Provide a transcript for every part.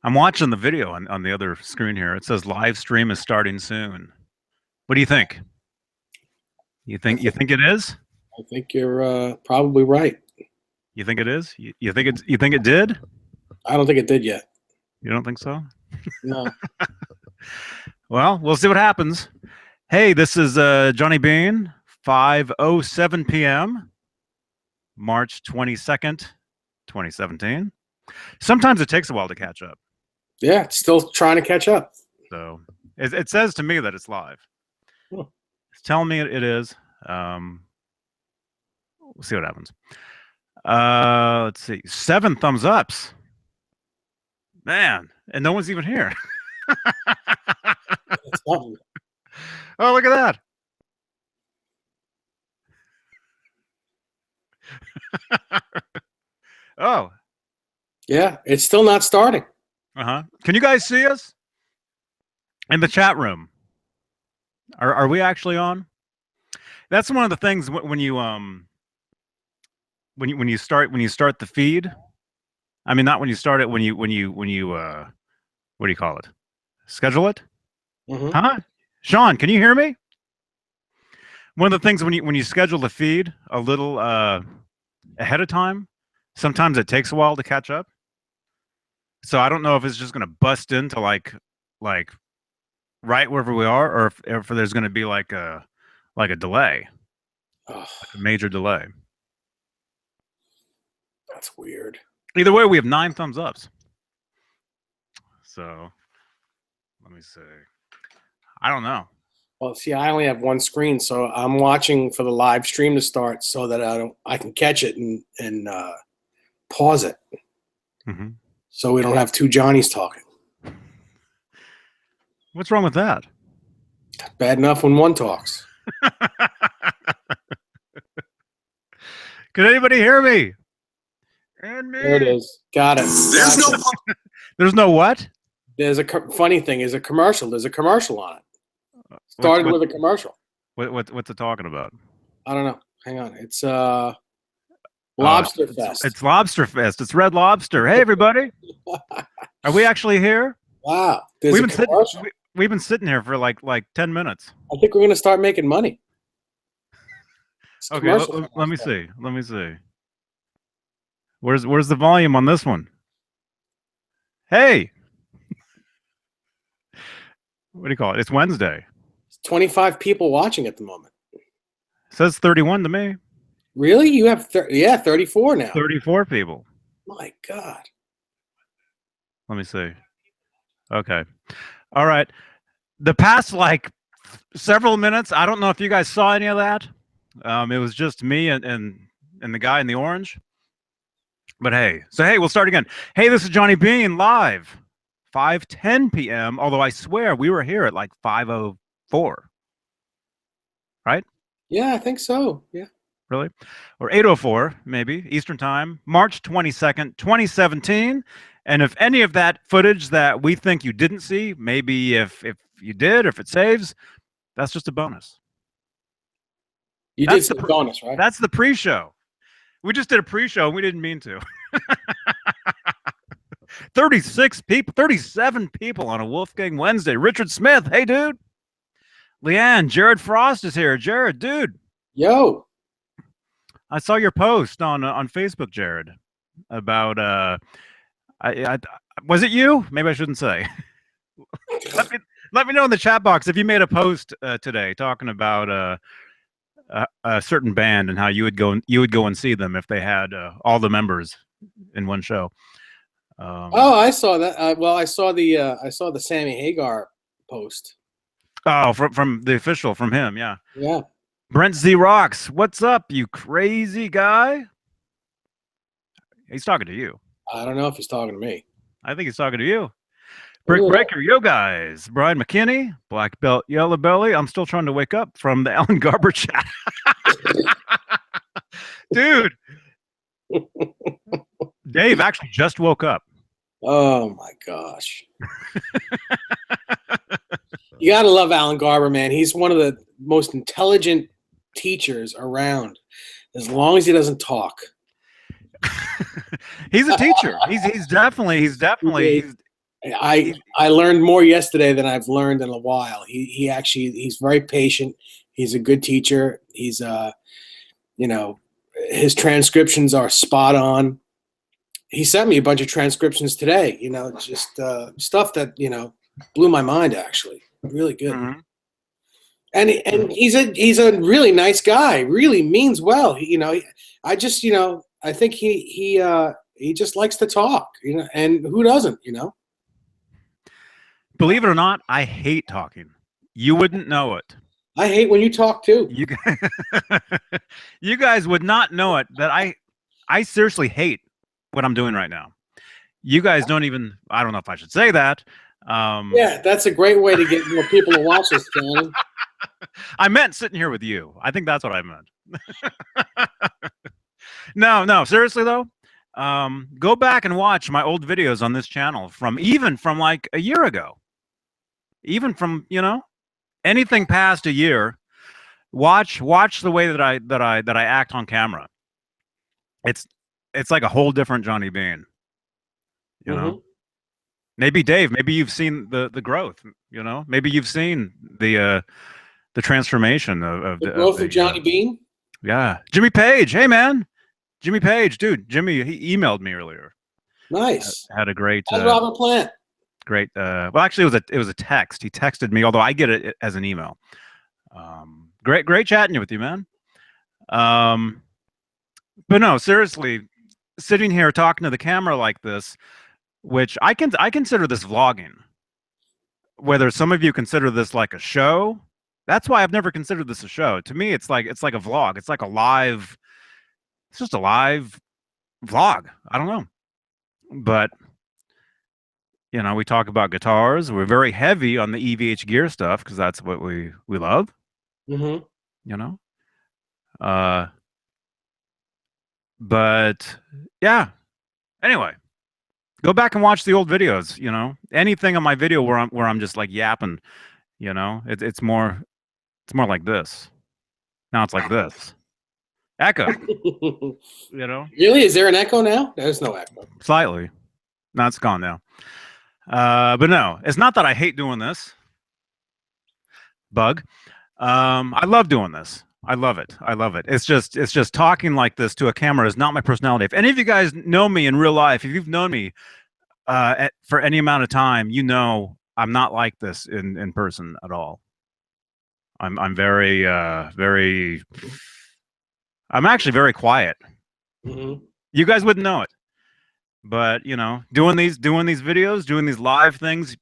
I'm watching the video on the other screen here. It says live stream is starting soon. What do you think? You I think you think think it is? I think you're probably right. You think it is? You think you think it did? I don't think it did yet. You don't think so? No. Well, we'll see what happens. Hey, this is Johnny Bean, 5:07 p.m., March 22nd, 2017. Sometimes it takes a while to catch up. Yeah, it's still trying to catch up. So it says to me that it's live. Hmm. It's telling me it is. We'll see what happens. Let's see. 7 thumbs ups. Man, and no one's even here. It's something. Oh, look at that. Oh, Yeah, it's still not starting. uh-huh. Can you guys see us in the chat room? Are we actually on? That's one of the things when you when you start the feed. I mean, not when you start it. When you what do you call it? Schedule it? Hmm. Huh? Sean, can you hear me? One of the things when you schedule the feed a little ahead of time, sometimes it takes a while to catch up. So I don't know if it's just going to bust into like right wherever we are, or if there's going to be like a delay, Oh, like a major delay. that's weird. Either way, we have 9 thumbs ups. So let me see. I don't know. Well, see, I only have one screen, so I'm watching for the live stream to start so that I can catch it and pause it, Mm-hmm. so we don't have two Johnnies talking. What's wrong with that? Bad enough when one talks. Can anybody hear me? And me. There it is. Got it. There's Gotcha. no There's no what? There's a funny thing. Is a commercial. There's a commercial on it. Started with a commercial. What's it talking about? I don't know. Hang on. It's Lobster Fest. It's Lobster Fest. It's Red Lobster. Hey, everybody. Are we actually here? Wow. There's a commercial. We've been sitting here for like 10 minutes. I think we're going to start making money. It's Okay, commercial let me see. Let me see. Where's the volume on this one? Hey. What do you call it? It's Wednesday. 25 people watching at the moment. It says 31 to me. Really? You have 34 now. 34 people. My God. Let me see. Okay. All right. The past like several minutes, I don't know if you guys saw any of that. It was just me and the guy in the orange. But hey, we'll start again. Hey, this is Johnny Bean live, 5:10 p.m. Although I swear we were here at like 5:04. Right? Yeah, I think so. Yeah. Really? Or 8:04 maybe Eastern Time, March 22nd, 2017. And if any of that footage that we think you didn't see, maybe if you did, or if it saves, that's just a bonus. You did some bonus, right? That's the pre-show. We just did a pre-show and we didn't mean to. 36 people, 37 people on a Wolfgang Wednesday. Richard Smith, hey dude. Leanne, Jared Frost is here. Jared, dude. Yo. I saw your post on Facebook, Jared, about was it you? Maybe I shouldn't say. let me know in the chat box if you made a post today talking about a certain band and how you would go and see them if they had all the members in one show. Oh, I saw that. Well, I saw the Sammy Hagar post. Oh, from the official, from him, yeah. Yeah. Brent Z Rocks, what's up, you crazy guy? He's talking to you. I don't know if he's talking to me. I think he's talking to you. Brick Breaker, yo guys. Brian McKinney, Black Belt Yellow Belly. I'm still trying to wake up from the Alan Garber chat. Dude. Dave actually just woke up. Oh my gosh. You gotta love Alan Garber, man. He's one of the most intelligent teachers around, as long as he doesn't talk. He's a teacher. He's definitely I learned more yesterday than I've learned in a while. He's very patient. He's a good teacher. He's you know, his transcriptions are spot on. He sent me a bunch of transcriptions today. You know, just stuff that blew my mind. Actually, really good. Mm-hmm. And he's a really nice guy. Really means well. I just I think he just likes to talk. And who doesn't? Believe it or not, I hate talking. You wouldn't know it. I hate when you talk too. You guys would not know it that I seriously hate what I'm doing right now. You guys don't even. I don't know if I should say that. Yeah, that's a great way to get more people to watch this, Johnny. I meant sitting here with you. I think that's what I meant. No, seriously though. Go back and watch my old videos on this channel from like a year ago. Even from, anything past a year. Watch the way that I act on camera. It's like a whole different Johnny Bean. You know? Maybe Dave, maybe you've seen the growth, Maybe you've seen the transformation of the growth of Johnny Bean. Yeah. Jimmy Page. Hey man. Jimmy Page, dude. Jimmy, he emailed me earlier. Nice. Had a great Robert Plant. Great. Well, actually, it was a text. He texted me, although I get it as an email. Great chatting with you, man. But no, seriously, sitting here talking to the camera like this, which I consider this vlogging. Whether some of you consider this like a show, that's why I've never considered this a show. To me, it's like a vlog. It's like a live. It's just a live vlog. I don't know, but. We talk about guitars. We're very heavy on the EVHGEAR stuff because that's what we love. Mm-hmm. But yeah. Anyway, go back and watch the old videos. Anything on my video where I'm just like yapping. It's more like this. Now it's like this. Echo. Really? Is there an echo now? There's no echo. Slightly. No, it's gone now. But no, it's not that I hate doing this. Bug. I love doing this. I love it. It's just talking like this to a camera is not my personality. If any of you guys know me in real life, if you've known me for any amount of time, I'm not like this in person at all. I'm very I'm actually very quiet. Mm-hmm. You guys wouldn't know it. But doing these videos, doing these live things,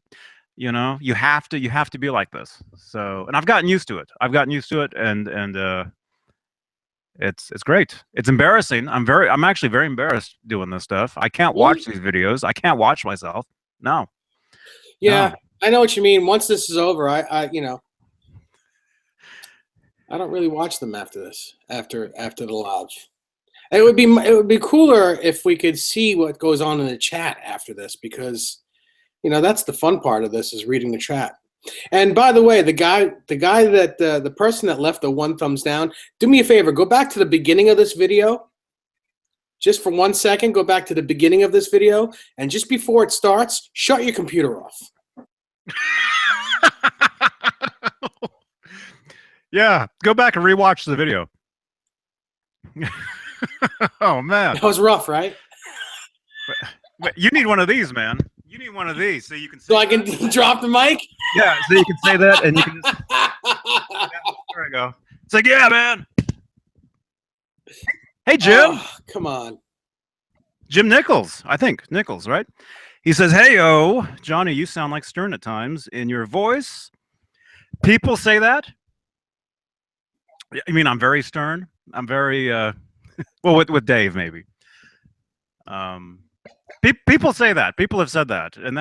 you have to be like this. So, and I've gotten used to it. And it's great. It's embarrassing. I'm actually very embarrassed doing this stuff. I can't watch these videos. I can't watch myself. No. Yeah, no. I know what you mean. Once this is over, I don't really watch them after this. After the live. It would be cooler if we could see what goes on in the chat after this, because that's the fun part of this, is reading the chat. And by the way, the guy that the person that left the 1 thumbs down, do me a favor, go back to the beginning of this video. Just for 1 second, go back to the beginning of this video, and just before it starts, shut your computer off. Yeah, go back and rewatch the video. Oh man, that was rough, right? But you need one of these, man. You need one of these so you can. So I can drop the mic. Yeah, so you can say that, and you can just. Yeah, there we go. It's like, yeah, man. Hey, Jim. Oh, come on. Jim Nichols, I think Nichols, right? He says, "Hey, Johnny, you sound like Stern at times in your voice. People say that. I mean, I'm very stern. I'm very." Well, with Dave, maybe. People say that. People have said that, and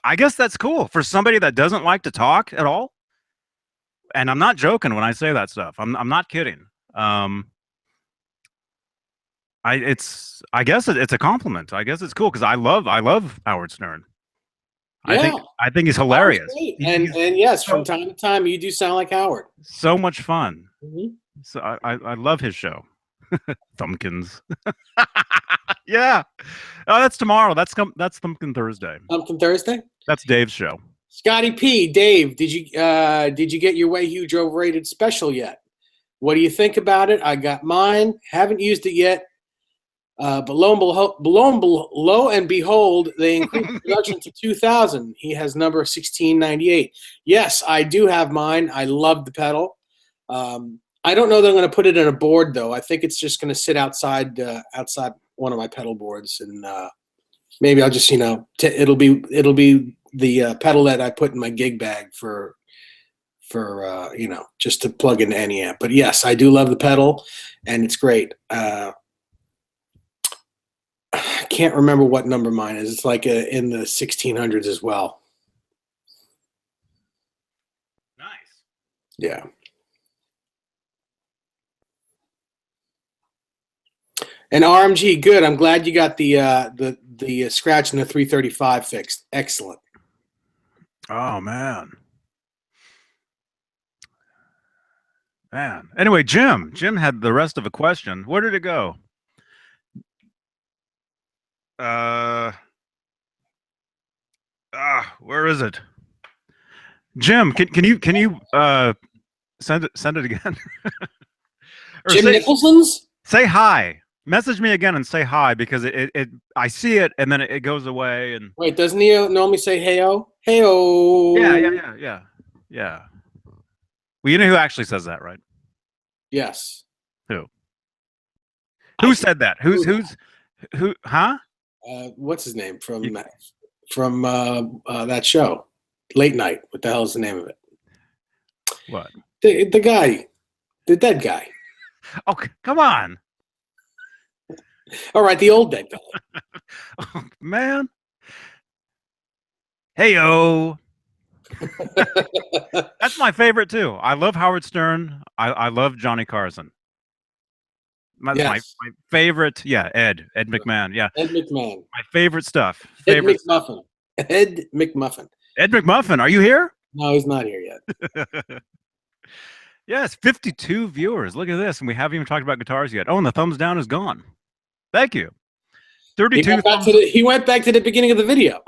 I guess that's cool for somebody that doesn't like to talk at all. And I'm not joking when I say that stuff. I'm not kidding. I guess it's a compliment. I guess it's cool because I love Howard Stern. Yeah. I think he's hilarious. And yes, from time to time, you do sound like Howard. So much fun. Mm-hmm. So I love his show. Thumbkins. Yeah. Oh, that's tomorrow. That's Pumpkin Thursday. Pumpkin Thursday. That's Dave's show. Scotty P, Dave, did you get your Way Huge Overrated special yet? What do you think about it? I got mine. Haven't used it yet. But lo and behold, they increased the production to 2,000. He has number 1698. Yes, I do have mine. I love the pedal. I don't know that I'm going to put it in a board though. I think it's just going to sit outside one of my pedal boards, and maybe I'll just it'll be the pedal that I put in my gig bag for just to plug into any amp. But yes, I do love the pedal, and it's great. I can't remember what number mine is. It's like in the 1600s as well. Nice. Yeah. And RMG, good. I'm glad you got the scratch in the 335 fixed. Excellent. Oh man. Man. Anyway, Jim had the rest of a question. Where did it go? Where is it? Jim, can you send it again? Or Jim Nicholson's? Say hi. Message me again and say hi, because I see it and then it goes away. And wait, doesn't he normally say heyo? Heyo. Yeah. Well, you know who actually says that, right? Yes. Who said that? Who? Huh? What's his name from that show, Late Night? What the hell is the name of it? What? The guy, the dead guy. Oh, come on. All right, the old dead guy. Oh, man. Heyo. That's my favorite too. I love Howard Stern. I love Johnny Carson. My favorite. Yeah, Ed McMahon. Yeah, Ed McMahon. My favorite stuff. Ed McMuffin. Ed McMuffin. Ed McMuffin. Are you here? No, he's not here yet. Yes, 52 viewers. Look at this, and we haven't even talked about guitars yet. Oh, and the thumbs down is gone. Thank you. 32. He went back to the beginning of the video.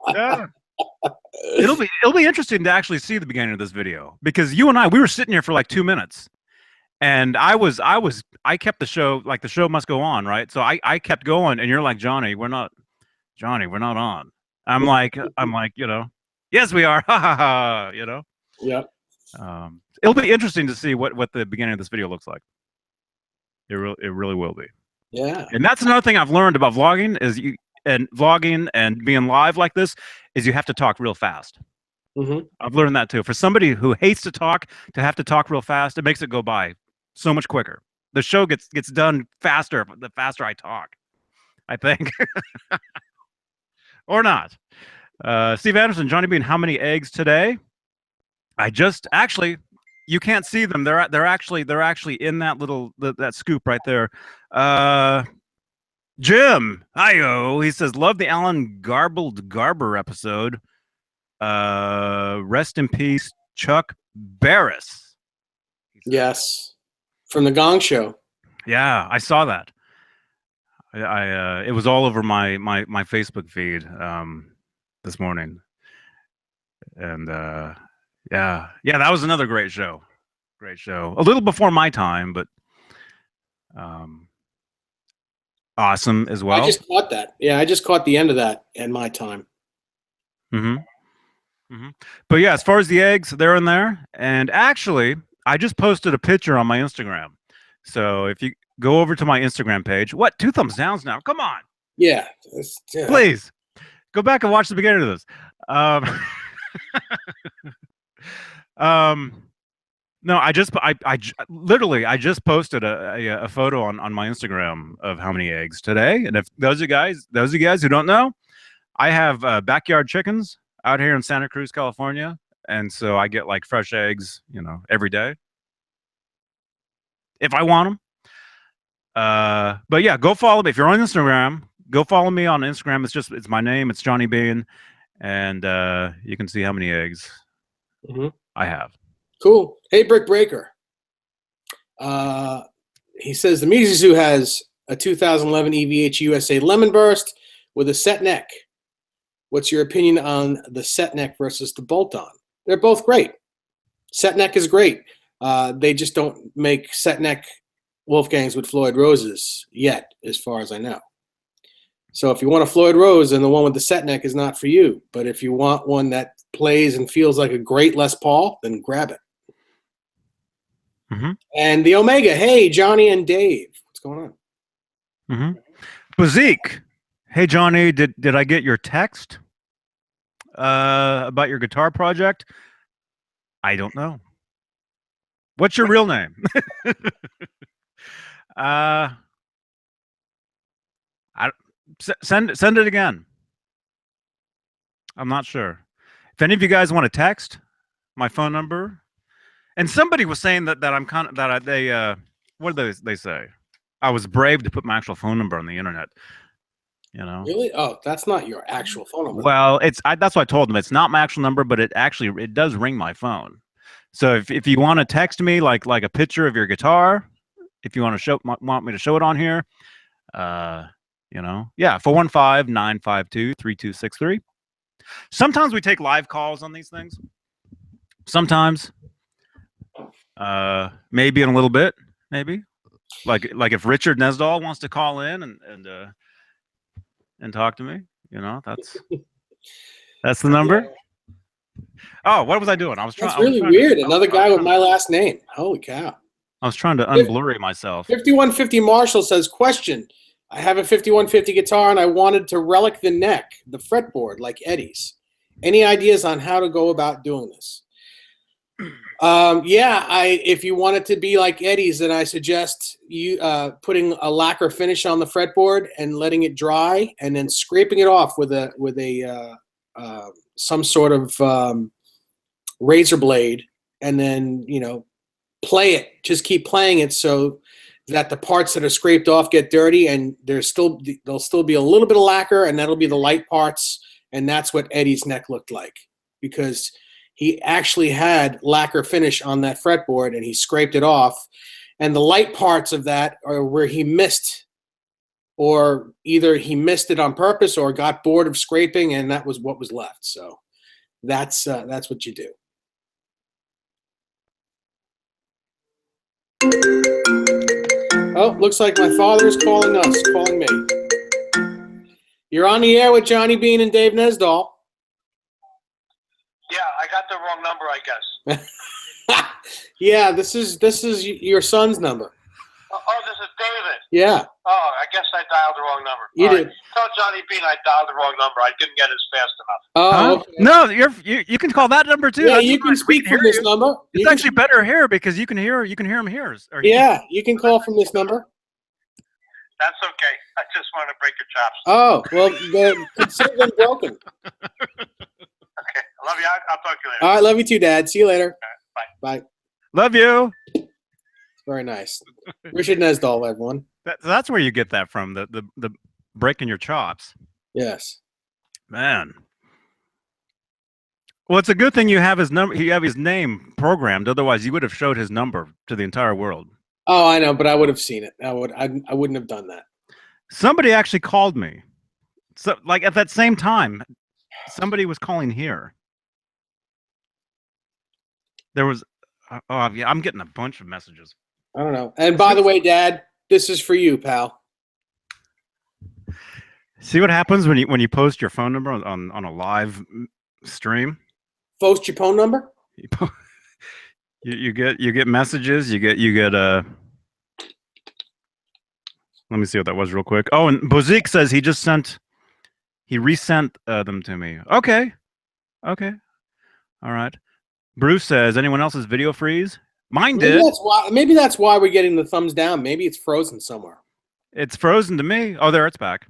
Yeah. It'll be interesting to actually see the beginning of this video, because you and we were sitting here for like 2 minutes, and I kept the show, like the show must go on, right? So I kept going, and you're like, Johnny, we're not on. I'm like, yes, we are. Ha ha ha. Yeah. It'll be interesting to see what the beginning of this video looks like. It really will be. Yeah. And that's another thing I've learned about vlogging and being live like this, is you have to talk real fast. Mm-hmm. I've learned that too. For somebody who hates to talk, to have to talk real fast, it makes it go by so much quicker. The show gets done faster the faster I talk, I think. Or not. Steve Anderson, Johnny Bean, how many eggs today? I just actually, you can't see them. They're actually in that little that scoop right there. Jim, hi-yo. He says, love the Alan Garber episode. Rest in peace, Chuck Barris. Yes, from the Gong Show. Yeah, I saw that. It was all over my Facebook feed this morning, and yeah, that was another great show. A little before my time, but awesome as well. I just caught that. Yeah, I just caught the end of that in my time. But yeah, as far as the eggs, they're in there. And actually, I just posted a picture on my Instagram. So if you go over to my Instagram page, what? 2 thumbs downs now? Come on. Yeah. Please go back and watch the beginning of this. No, I literally just posted a photo on my Instagram of how many eggs today. And if those of you guys who don't know, I have backyard chickens out here in Santa Cruz, California, and so I get like fresh eggs, every day if I want them. But yeah, go follow me if you're on Instagram. Go follow me on Instagram. It's my name. It's Johnny Bean, and you can see how many eggs I have. Cool. Hey, Brick Breaker. he says the Music Zoo has a 2011 EVH USA Lemon Burst with a set neck. What's your opinion on the set neck versus the bolt-on? They're both great. Set neck is great. They just don't make set neck Wolfgangs with Floyd Roses yet, as far as I know. So if you want a Floyd Rose, then the one with the set neck is not for you. But if you want one that plays and feels like a great Les Paul, then grab it. Mm-hmm. And the Omega, hey, Johnny and Dave. What's going on? Mm-hmm. Bazik, hey, Johnny, did I get your text about your guitar project? I don't know. What's your real name? Send it again. I'm not sure. If any of you guys want to text my phone number, and somebody was saying that I'm kind of what did they say? I was brave to put my actual phone number on the internet. You know? Really? Oh, that's not your actual phone number. Well, that's what I told them. It's not my actual number, but it does ring my phone. So if you want to text me like a picture of your guitar, if you want me to show it on here, you know, yeah, 415-952-3263. Sometimes we take live calls on these things. Sometimes, maybe in a little bit, maybe like if Richard Nesdahl wants to call in and talk to me, you know, that's the number. Oh, what was I doing? I was trying. That's really weird. Another guy with my last name. Holy cow! I was trying to unblurry myself. 5150 Marshall says, question. I have a 5150 guitar and I wanted to relic the neck, the fretboard, like Eddie's. Any ideas on how to go about doing this? If you want it to be like Eddie's, then I suggest you putting a lacquer finish on the fretboard and letting it dry, and then scraping it off with some sort of razor blade, and then play it. Just keep playing it so that the parts that are scraped off get dirty, and there'll still be a little bit of lacquer, and that'll be the light parts, and that's what Eddie's neck looked like, because he actually had lacquer finish on that fretboard and he scraped it off, and the light parts of that are where he missed, or either he missed it on purpose or got bored of scraping, and that was what was left. So that's what you do. Oh, looks like my father is calling me. You're on the air with Johnny Bean and Dave Nesdahl. Yeah, I got the wrong number, I guess. Yeah, this is your son's number. Oh, this is David. Yeah. Oh, I guess I dialed the wrong number. You did. Right. Tell Johnny Bean I dialed the wrong number. I didn't get it fast enough. Oh, okay. No, you can call that number too. Yeah, That's you can speak from this number. It's actually better here because you can hear him here. Yeah, you can call from this number. That's okay. I just want to break your chops. Oh, well, consider them broken. Okay. I love you. I'll talk to you later. All right, love you too, Dad. See you later. Right, bye. Bye. Love you. Very nice. Richard Nesdahl, everyone. That's where you get that from, the breaking your chops. Yes. Man. Well, it's a good thing you have his number. You have his name programmed. Otherwise, you would have showed his number to the entire world. Oh, I know, but I would have seen it. I wouldn't have done that. Somebody actually called me. So, like at that same time, somebody was calling here. There was. Oh, yeah, I'm getting a bunch of messages. I don't know. And by the way, Dad, this is for you, pal. See what happens when you post your phone number on a live stream? Post your phone number? You get messages. You get let me see what that was real quick. Oh, and Bozik says he resent them to me. Okay. All right. Bruce says, anyone else's video freeze? Mine did. Maybe that's why we're getting the thumbs down. Maybe it's frozen somewhere. It's frozen to me. Oh, there it's back.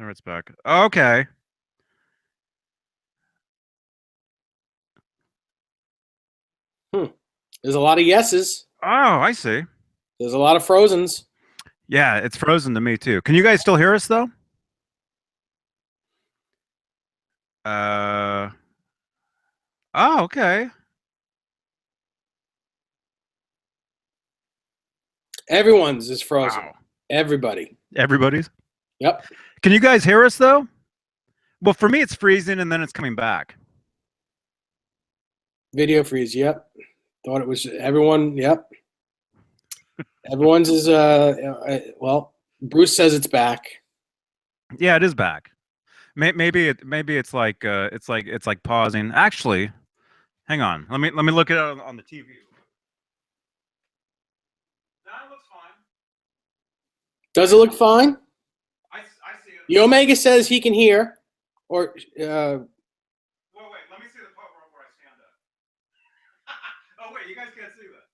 Okay. There's a lot of yeses. Oh, I see. There's a lot of frozens. Yeah, it's frozen to me too. Can you guys still hear us though? Oh, okay. Everyone's is frozen. Wow. Everybody. Everybody's. Yep. Can you guys hear us though? Well, for me, it's freezing and then it's coming back. Video freeze. Yep. Thought it was everyone. Yep. Everyone's is well. Bruce says it's back. Yeah, it is back. Maybe it's like pausing. Actually, hang on. Let me look at it on the TV. That looks fine. Does it look fine? I see it. The Omega says he can hear. Or Well, wait. Let me see the part where I stand up. Oh wait, you guys can't see that.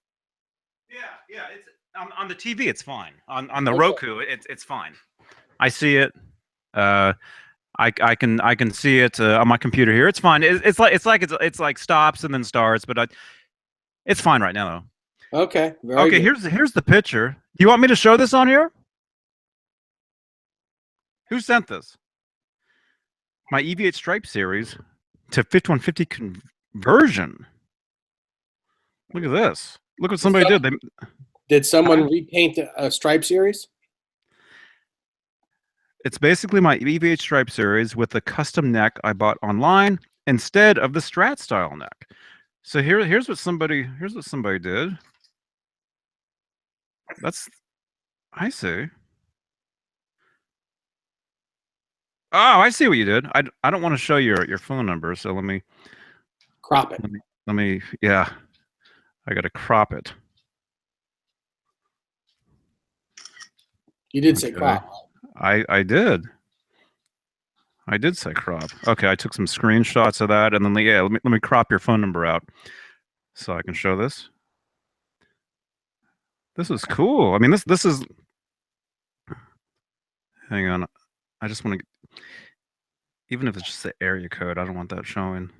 Yeah. It's on the TV. It's fine. On the Okay. Roku, it's fine. I see it. I can see it on my computer here. It's fine. It's like stops and then starts, but it's fine right now though. okay. Okay, Good. here's the picture. Do you want me to show this on here? Who sent this? My EVH Stripe series to 5150 conversion. Look at this. Look what somebody did. Did someone repaint a Stripe series? It's basically my EVH Stripe series with the custom neck I bought online instead of the Strat style neck. So here's what somebody did. I see. Oh, I see what you did. I don't want to show your phone number, so let me Crop it. let me yeah. I gotta crop it. You did say Okay. crop. I did. I did say crop. Okay, I took some screenshots of that, and then let me crop your phone number out so I can show this. This is cool. I mean, this is. Hang on, I just want to. Even if it's just the area code, I don't want that showing.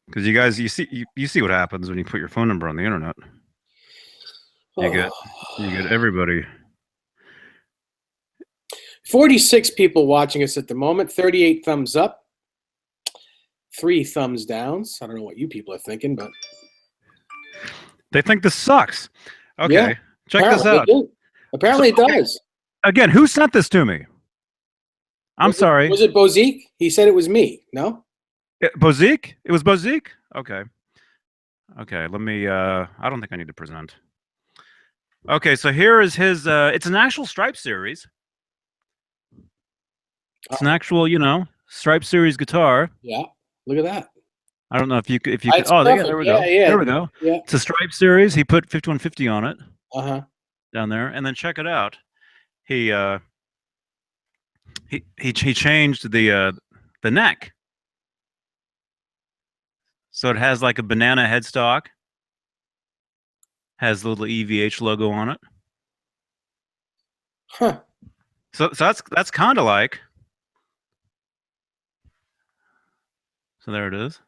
Because you see what happens when you put your phone number on the internet. You get everybody. 46 people watching us at the moment. 38 thumbs up. 3 thumbs downs. I don't know what you people are thinking, but They think this sucks. Okay, Yeah, check this out. Apparently it does. Again, who sent this to me? I'm sorry. Was it Bozique? He said it was me. No? Bozique? It was Bozique? Okay. Okay, let me I don't think I need to present. Okay, so here is his it's an actual Stripe series. It's an actual, Stripe series guitar. Yeah. Look at that. I don't know if you could It's oh, yeah, perfect. there we Yeah, go. yeah. There we go. Yeah. It's a Stripe series. He put 5150 on it Uh-huh. down there, and then check it out. He changed the neck. So it has like a banana headstock. Has the little EVH logo on it. Huh. So that's kind of like. So there it is.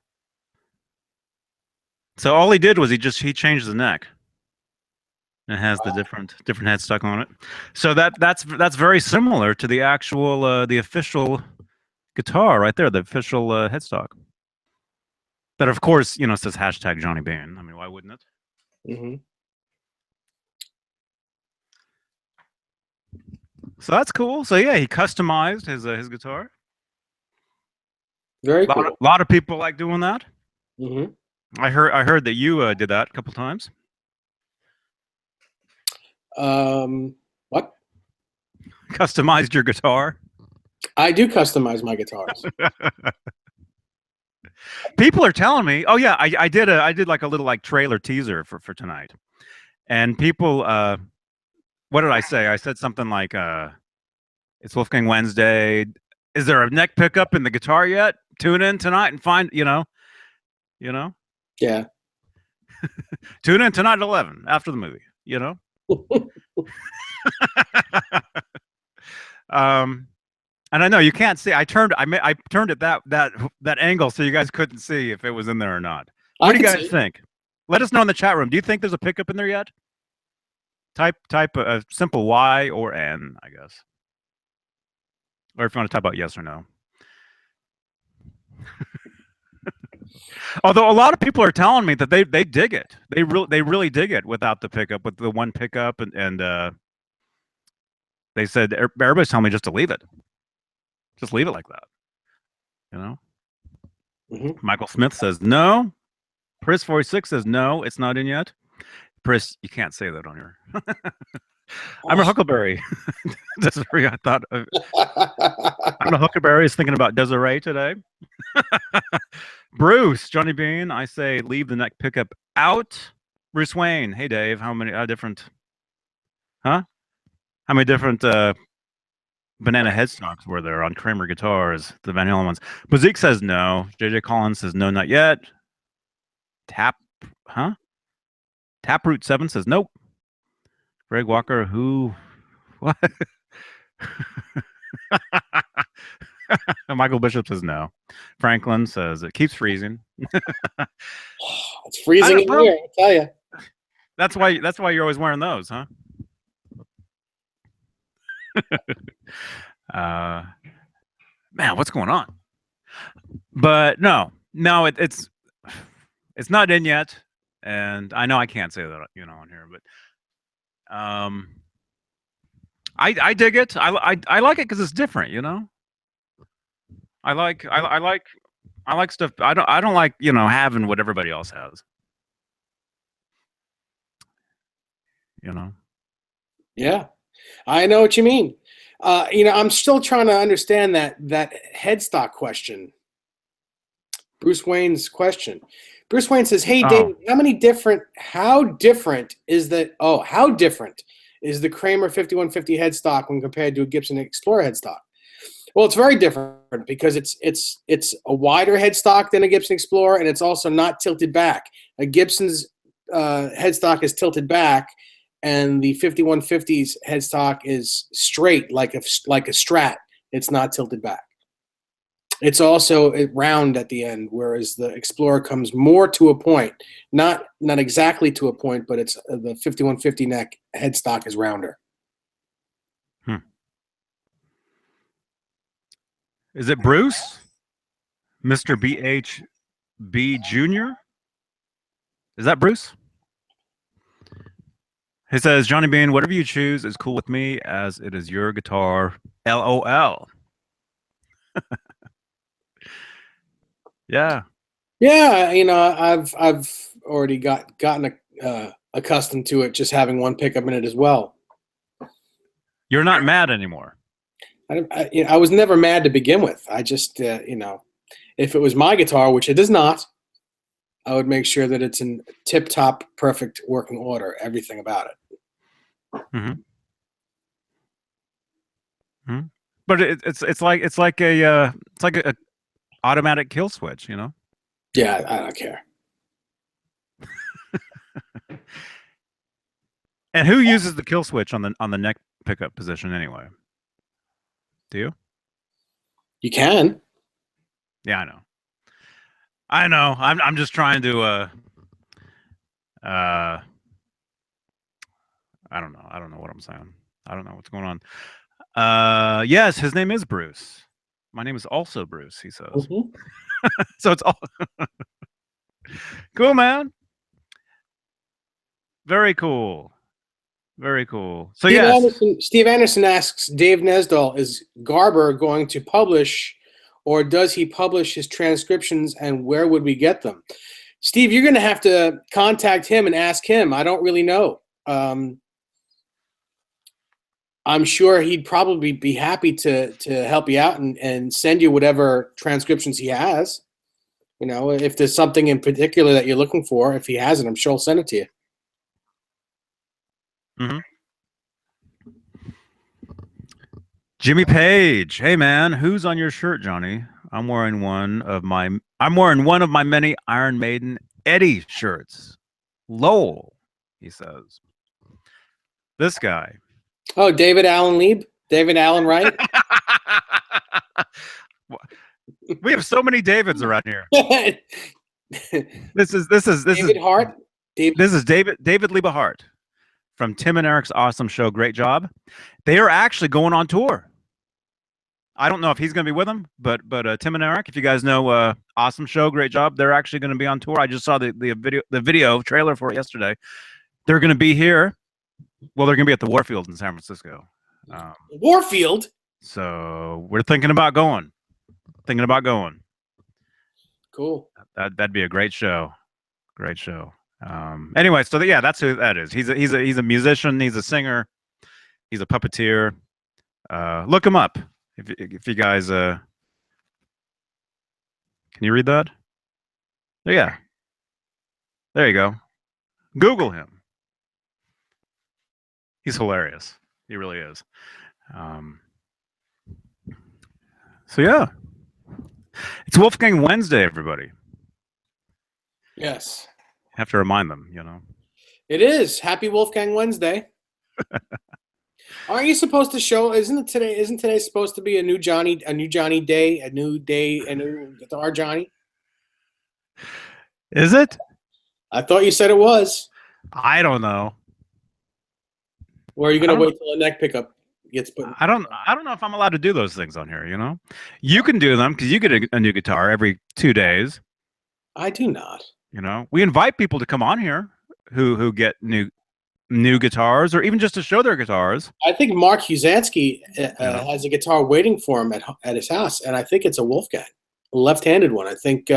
So all he did was he changed the neck. It has the different headstock on it. So that's very similar to the actual the official guitar right there, the official headstock. That of course says hashtag Johnny Bain. I mean, why wouldn't it? Mm-hmm. So that's cool. So yeah, he customized his guitar. Very cool. A lot of people like doing that. Mm-hmm. I heard that you did that a couple times. What? Customized your guitar. I do customize my guitars. People are telling me, oh yeah, I did like a little like trailer teaser for tonight, and people, what did I say? I said something like, it's Wolfgang Wednesday. Is there a neck pickup in the guitar yet? Tune in tonight and find, Yeah. Tune in tonight at 11 after the movie. And I know you can't see. I turned it that angle so you guys couldn't see if it was in there or not. What do you guys think? Let us know in the chat room. Do you think there's a pickup in there yet? Type a simple Y or N, I guess. Or if you want to type out yes or no. Although a lot of people are telling me that they dig it. They really dig it without the pickup, with the one pickup, and they said everybody's telling me just to leave it. Just leave it like that. You know. Michael Smith says no. Pris 46 says no, it's not in yet. Pris, you can't say that on here. I'm a Huckleberry. Desiree, I thought I'm a Huckleberry is thinking about Desiree today. Bruce, Johnny Bean, I say leave the neck pickup out. Bruce Wayne, hey Dave, how many different banana headstocks were there on Kramer guitars, the Van Halen ones? Bazik says no. JJ Collins says no, not yet. Taproot 7 says nope. Greg Walker, who? What? Michael Bishop says no. Franklin says it keeps freezing. It's freezing in here, I tell you. That's why you're always wearing those, huh? Man, what's going on? But no, it's not in yet, and I know I can't say that on here, but I dig it. I like it because it's different, I like stuff. I don't like having what everybody else has. Yeah, I know what you mean. I'm still trying to understand that headstock question. Bruce Wayne's question. Bruce Wayne says, "Hey Dave, how different is the Kramer 5150 headstock when compared to a Gibson Explorer headstock?" Well, it's very different because it's a wider headstock than a Gibson Explorer, and it's also not tilted back. A Gibson's headstock is tilted back, and the 5150's headstock is straight like a Strat. It's not tilted back. It's also round at the end, whereas the Explorer comes more to a point, not exactly to a point, but it's the 5150 neck headstock is rounder. Is it Bruce? Mr. BHB Jr.? Is that Bruce? He says, Johnny Bean, whatever you choose is cool with me as it is your guitar. LOL. Yeah. Yeah, I've already gotten accustomed to it, just having one pickup in it as well. You're not mad anymore. I was never mad to begin with. I just, if it was my guitar, which it is not, I would make sure that it's in tip-top, perfect working order, everything about it. Mm-hmm. But it's like a automatic kill switch, Yeah, I don't care. And who uses the kill switch on the neck pickup position anyway? Do you? You can. Yeah, I know. I'm just trying to I don't know. I don't know what I'm saying. I don't know what's going on. Yes, his name is Bruce. My name is also Bruce, he says. Mm-hmm. So it's all cool, man. Very cool. Very cool. So Steve Anderson asks Dave Nesdall, is Garber going to publish, or does he publish his transcriptions, and where would we get them? Steve, you're going to have to contact him and ask him. I don't really know. I'm sure he'd probably be happy to help you out and send you whatever transcriptions he has. If there's something in particular that you're looking for, if he has it, I'm sure he'll send it to you. Mm-hmm. Jimmy Page, hey man, who's on your shirt, Johnny? I'm wearing one of my many Iron Maiden Eddie shirts. Lowell, he says. This guy. Oh, David Allen Lieb? David Allen Wright? We have so many Davids around here. This is David Hart. This is David Liebehart from Tim and Eric's awesome show. Great job. They are actually going on tour. I don't know if he's going to be with them, but Tim and Eric, if you guys know, awesome show, great job. They're actually going to be on tour. I just saw the video trailer for it yesterday. They're going to be here. Well, they're going to be at the Warfield in San Francisco. Warfield. So we're thinking about going. Cool. That'd be a great show. Great show. Anyway, so yeah, that's who that is. He's a musician. He's a singer. He's a puppeteer. Look him up if you guys. Can you read that? Yeah. There you go. Google him. He's hilarious. He really is. So yeah, it's Wolfgang Wednesday, everybody. Yes. Have to remind them, you know. It is. Happy Wolfgang Wednesday. Aren't you supposed to show? Isn't today supposed to be a new Johnny day, a new guitar Johnny? Is it? I thought you said it was. I don't know. Or are you gonna wait till the neck pickup gets put? I don't know if I'm allowed to do those things on here. You know, you can do them because you get a new guitar every 2 days. I do not. You know, we invite people to come on here who get new guitars or even just to show their guitars. I think Mark Huzansky has a guitar waiting for him at his house, and I think it's a Wolfgang, a left-handed one. I think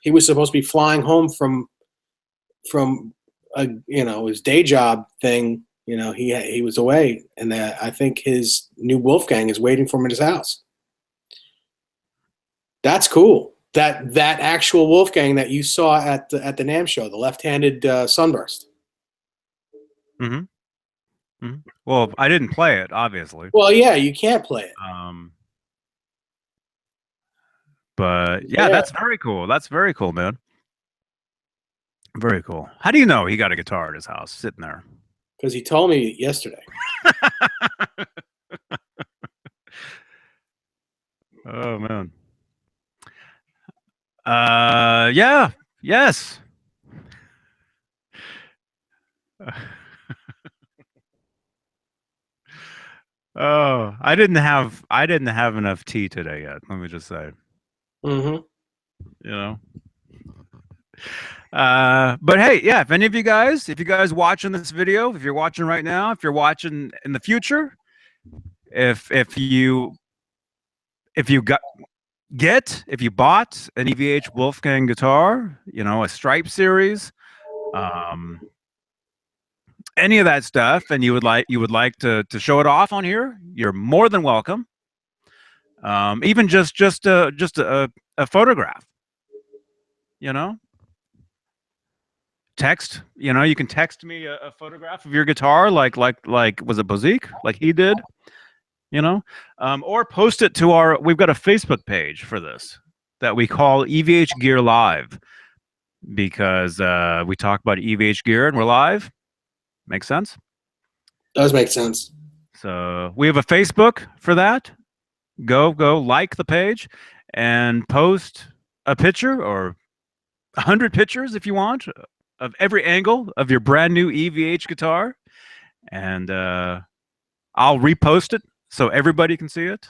he was supposed to be flying home from his day job thing. You know, he was away, and I think his new Wolfgang is waiting for him at his house. That's cool. That actual Wolfgang that you saw at the NAMM show, the left-handed Sunburst. Mm-hmm. Mm-hmm. Well, I didn't play it, obviously. Well, yeah, you can't play it. But yeah, that's very cool. That's very cool, man. Very cool. How do you know he got a guitar at his house sitting there? Because he told me yesterday. Oh man. Yeah. Yes. Oh, I didn't have enough tea today yet. Let me just say. Mm-hmm. You know. But hey, yeah, if you guys watching this video, if you're watching right now, if you're watching in the future, if you bought an EVH Wolfgang guitar, you know, a Stripe series, any of that stuff, and you would like to show it off on here, you're more than welcome. Even just a photograph, you know. Text, you know, you can text me a photograph of your guitar, like was it Bozique, like he did, you know, or post it to we've got a Facebook page for this that we call EVHGEAR Live, because we talk about EVHGEAR and we're live. Makes sense? Does make sense. So we have a Facebook for that. Go like the page and post a picture or 100 pictures if you want of every angle of your brand new EVH guitar, and I'll repost it so everybody can see it,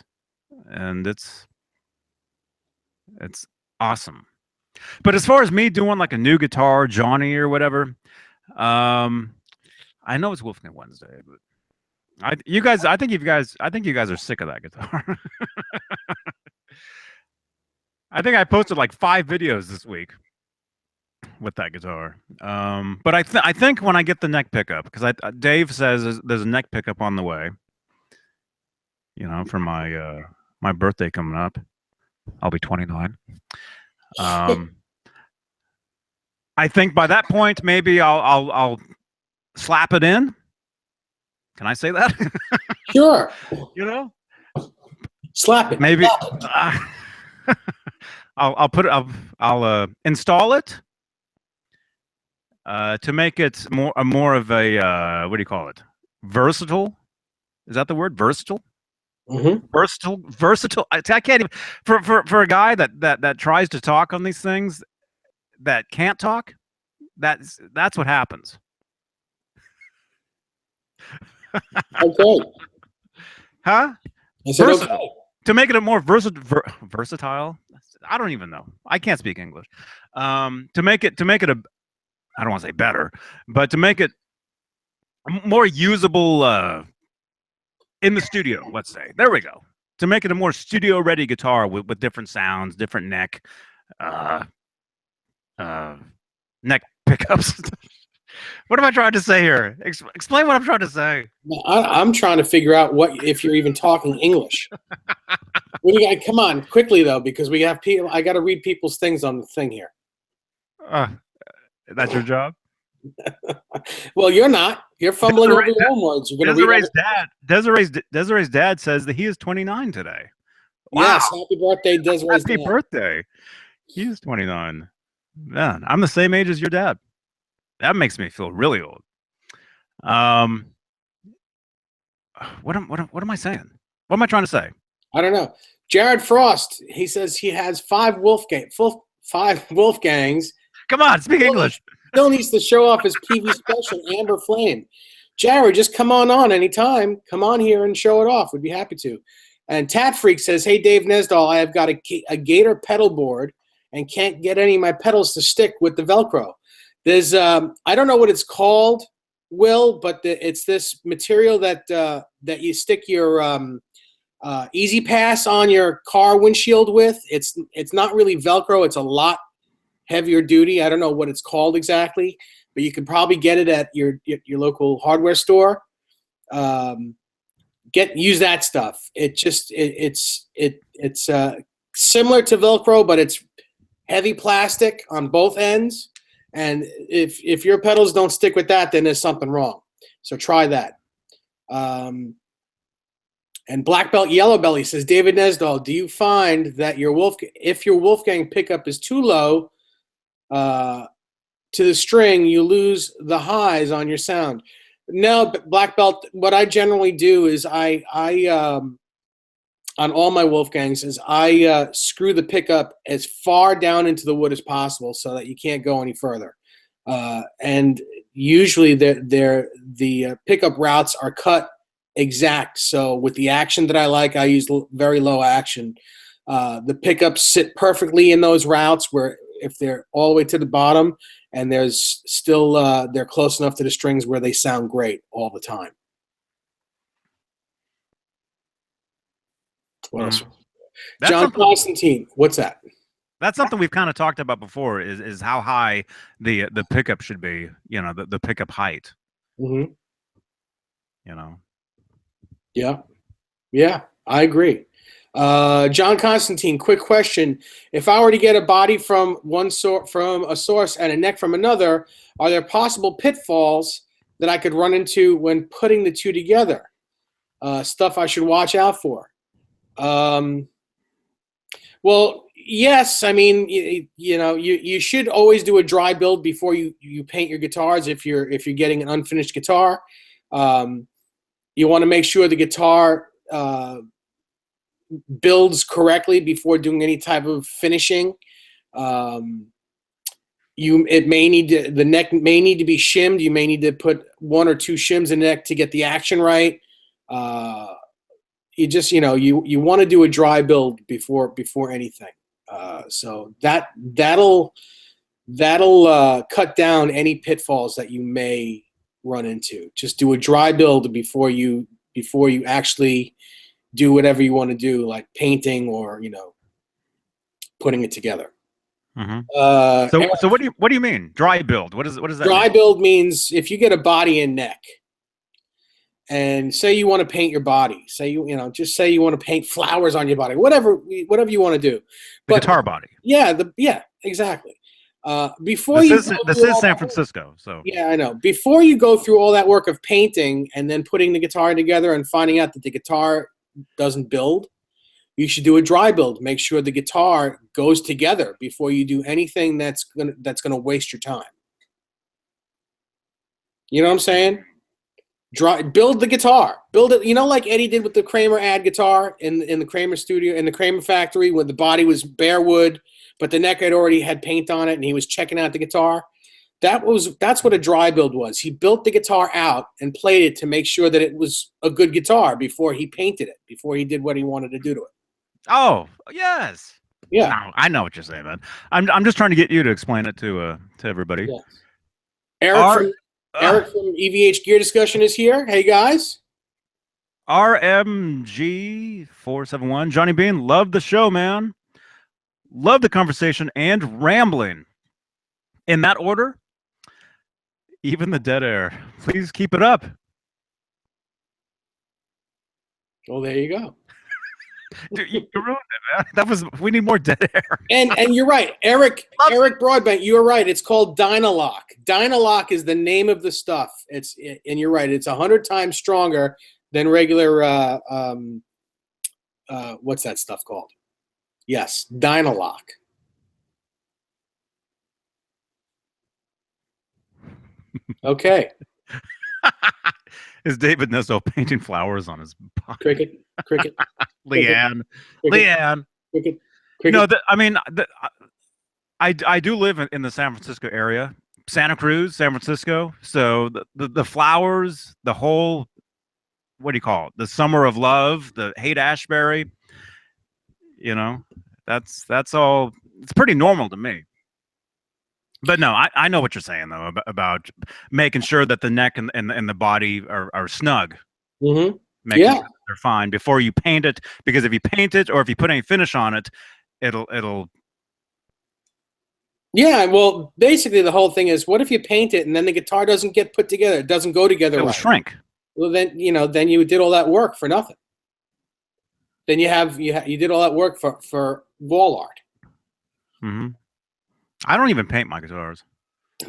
and it's awesome. But as far as me doing like a new guitar, Johnny or whatever, I know it's Wolfgang Wednesday, but I think you guys are sick of that guitar. I think I posted like 5 videos this week with that guitar, but I think when I get the neck pickup, because Dave says there's a neck pickup on the way, you know, for my my birthday coming up. I'll be 29. I think by that point maybe I'll slap it in. Can I say that? Sure. You know, slap it. Maybe. Slap it. I'll install it. To make it more of a what do you call it? Versatile? Is that the word? Versatile? Mm-hmm. Versatile. I can't even for a guy that tries to talk on these things that can't talk. That's what happens. Okay. Huh? I said Versatile. okay. to make it a more versatile. I don't even know. I can't speak English. To make it a, I don't want to say better, but to make it more usable in the studio. Let's say, there we go. To make it a more studio-ready guitar with different sounds, different neck pickups. What am I trying to say here? Explain what I'm trying to say. I'm trying to figure out what if you're even talking English. What do you got? Come on, quickly though, because we have people. I got to read people's things on the thing here. That's your job. Well, you're not. You're fumbling over your own words. You're going to read. Desiree's dad says that he is 29 today. Wow. Yes, happy birthday, Desiree's dad. Happy birthday. He is 29. Man, I'm the same age as your dad. That makes me feel really old. What am I saying? What am I trying to say? I don't know. Jared Frost, he says he has 5 Wolfgangs. Come on, speak English. Still needs to show off his PV special, Amber Flame. Jared, just come on anytime. Come on here and show it off. We'd be happy to. And Tat Freak says, hey, Dave Nesdall, I have got a Gator pedal board and can't get any of my pedals to stick with the Velcro. There's, I don't know what it's called, Will, but it's this material that you stick your Easy Pass on your car windshield with. It's not really Velcro. It's a lot heavier duty. I don't know what it's called exactly, but you can probably get it at your local hardware store. Use that stuff. It's similar to Velcro, but it's heavy plastic on both ends. And if your pedals don't stick with that, then there's something wrong. So try that. And Black Belt Yellow Belly says, David Nesdall, do you find that if your Wolfgang pickup is too low to the string, you lose the highs on your sound? No, Black Belt, what I generally do is I on all my Wolfgangs is I screw the pickup as far down into the wood as possible so that you can't go any further. And usually the pickup routes are cut exact. So with the action that I like, I use very low action. The pickups sit perfectly in those routes where if they're all the way to the bottom and there's still they're close enough to the strings where they sound great all the time. What else? John Constantine, what's that? That's something we've kind of talked about before. Is how high the pickup should be. You know, the pickup height. Mm-hmm. You know. Yeah, I agree. John Constantine, quick question: if I were to get a body from a source and a neck from another, are there possible pitfalls that I could run into when putting the two together? Stuff I should watch out for. Well, yes. I mean, you should always do a dry build before you paint your guitars. If you're getting an unfinished guitar, you want to make sure the guitar builds correctly before doing any type of finishing. The neck may need to be shimmed. You may need to put 1 or 2 shims in the neck to get the action right. You just, you want to do a dry build before anything. So that'll cut down any pitfalls that you may run into. Just do a dry build before you actually do whatever you want to do, like painting or putting it together. Mm-hmm. So what do you mean dry build? What does that dry mean? build means if you get a body and neck, and say you want to paint your body, just say you want to paint flowers on your body, whatever you want to do. The guitar body. Yeah, exactly. This is San Francisco, so yeah, I know. Before you go through all that work of painting and then putting the guitar together and finding out that the guitar doesn't build, you should do a dry build. Make sure the guitar goes together before you do anything that's gonna waste your time. You know what I'm saying? Build the guitar. Build it, like Eddie did with the Kramer ad guitar in the Kramer studio, in the Kramer factory, where the body was bare wood, but the neck already had paint on it, and he was checking out the guitar. That's what a dry build was. He built the guitar out and played it to make sure that it was a good guitar before he painted it, before he did what he wanted to do to it. Oh, yes. Yeah. No, I know what you're saying, man. I'm just trying to get you to explain it to everybody. Yes. Eric R from EVH Gear Discussion is here. Hey guys. RMG471. Johnny Bean, love the show, man. Love the conversation and rambling. In that order, even the dead air. Please keep it up. Well, there you go. Dude, you ruined it, man. We need more dead air. And you're right, Eric Broadbent. You are right. It's called Dynalock. Dynalock is the name of the stuff. And you're right. It's 100 times stronger than regular. What's that stuff called? Yes, Dynalock. Okay. Is David Nesto painting flowers on his body? Cricket. Leanne. Leanne. Cricket. No, I mean, I do live in the San Francisco area, Santa Cruz, San Francisco. So the flowers, the whole, what do you call it? The summer of love, the Haight-Ashbury. You know, that's all. It's pretty normal to me. But no, I know what you're saying though about making sure that the neck and the body are snug. Mm-hmm. Making sure they're fine before you paint it, because if you paint it or if you put any finish on it, it'll. Yeah, well, basically the whole thing is, what if you paint it and then the guitar doesn't get put together? It doesn't go together. It'll right. shrink. Well, then you did all that work for nothing. Then you did all that work for wall art. Mm-hmm. I don't even paint my guitars.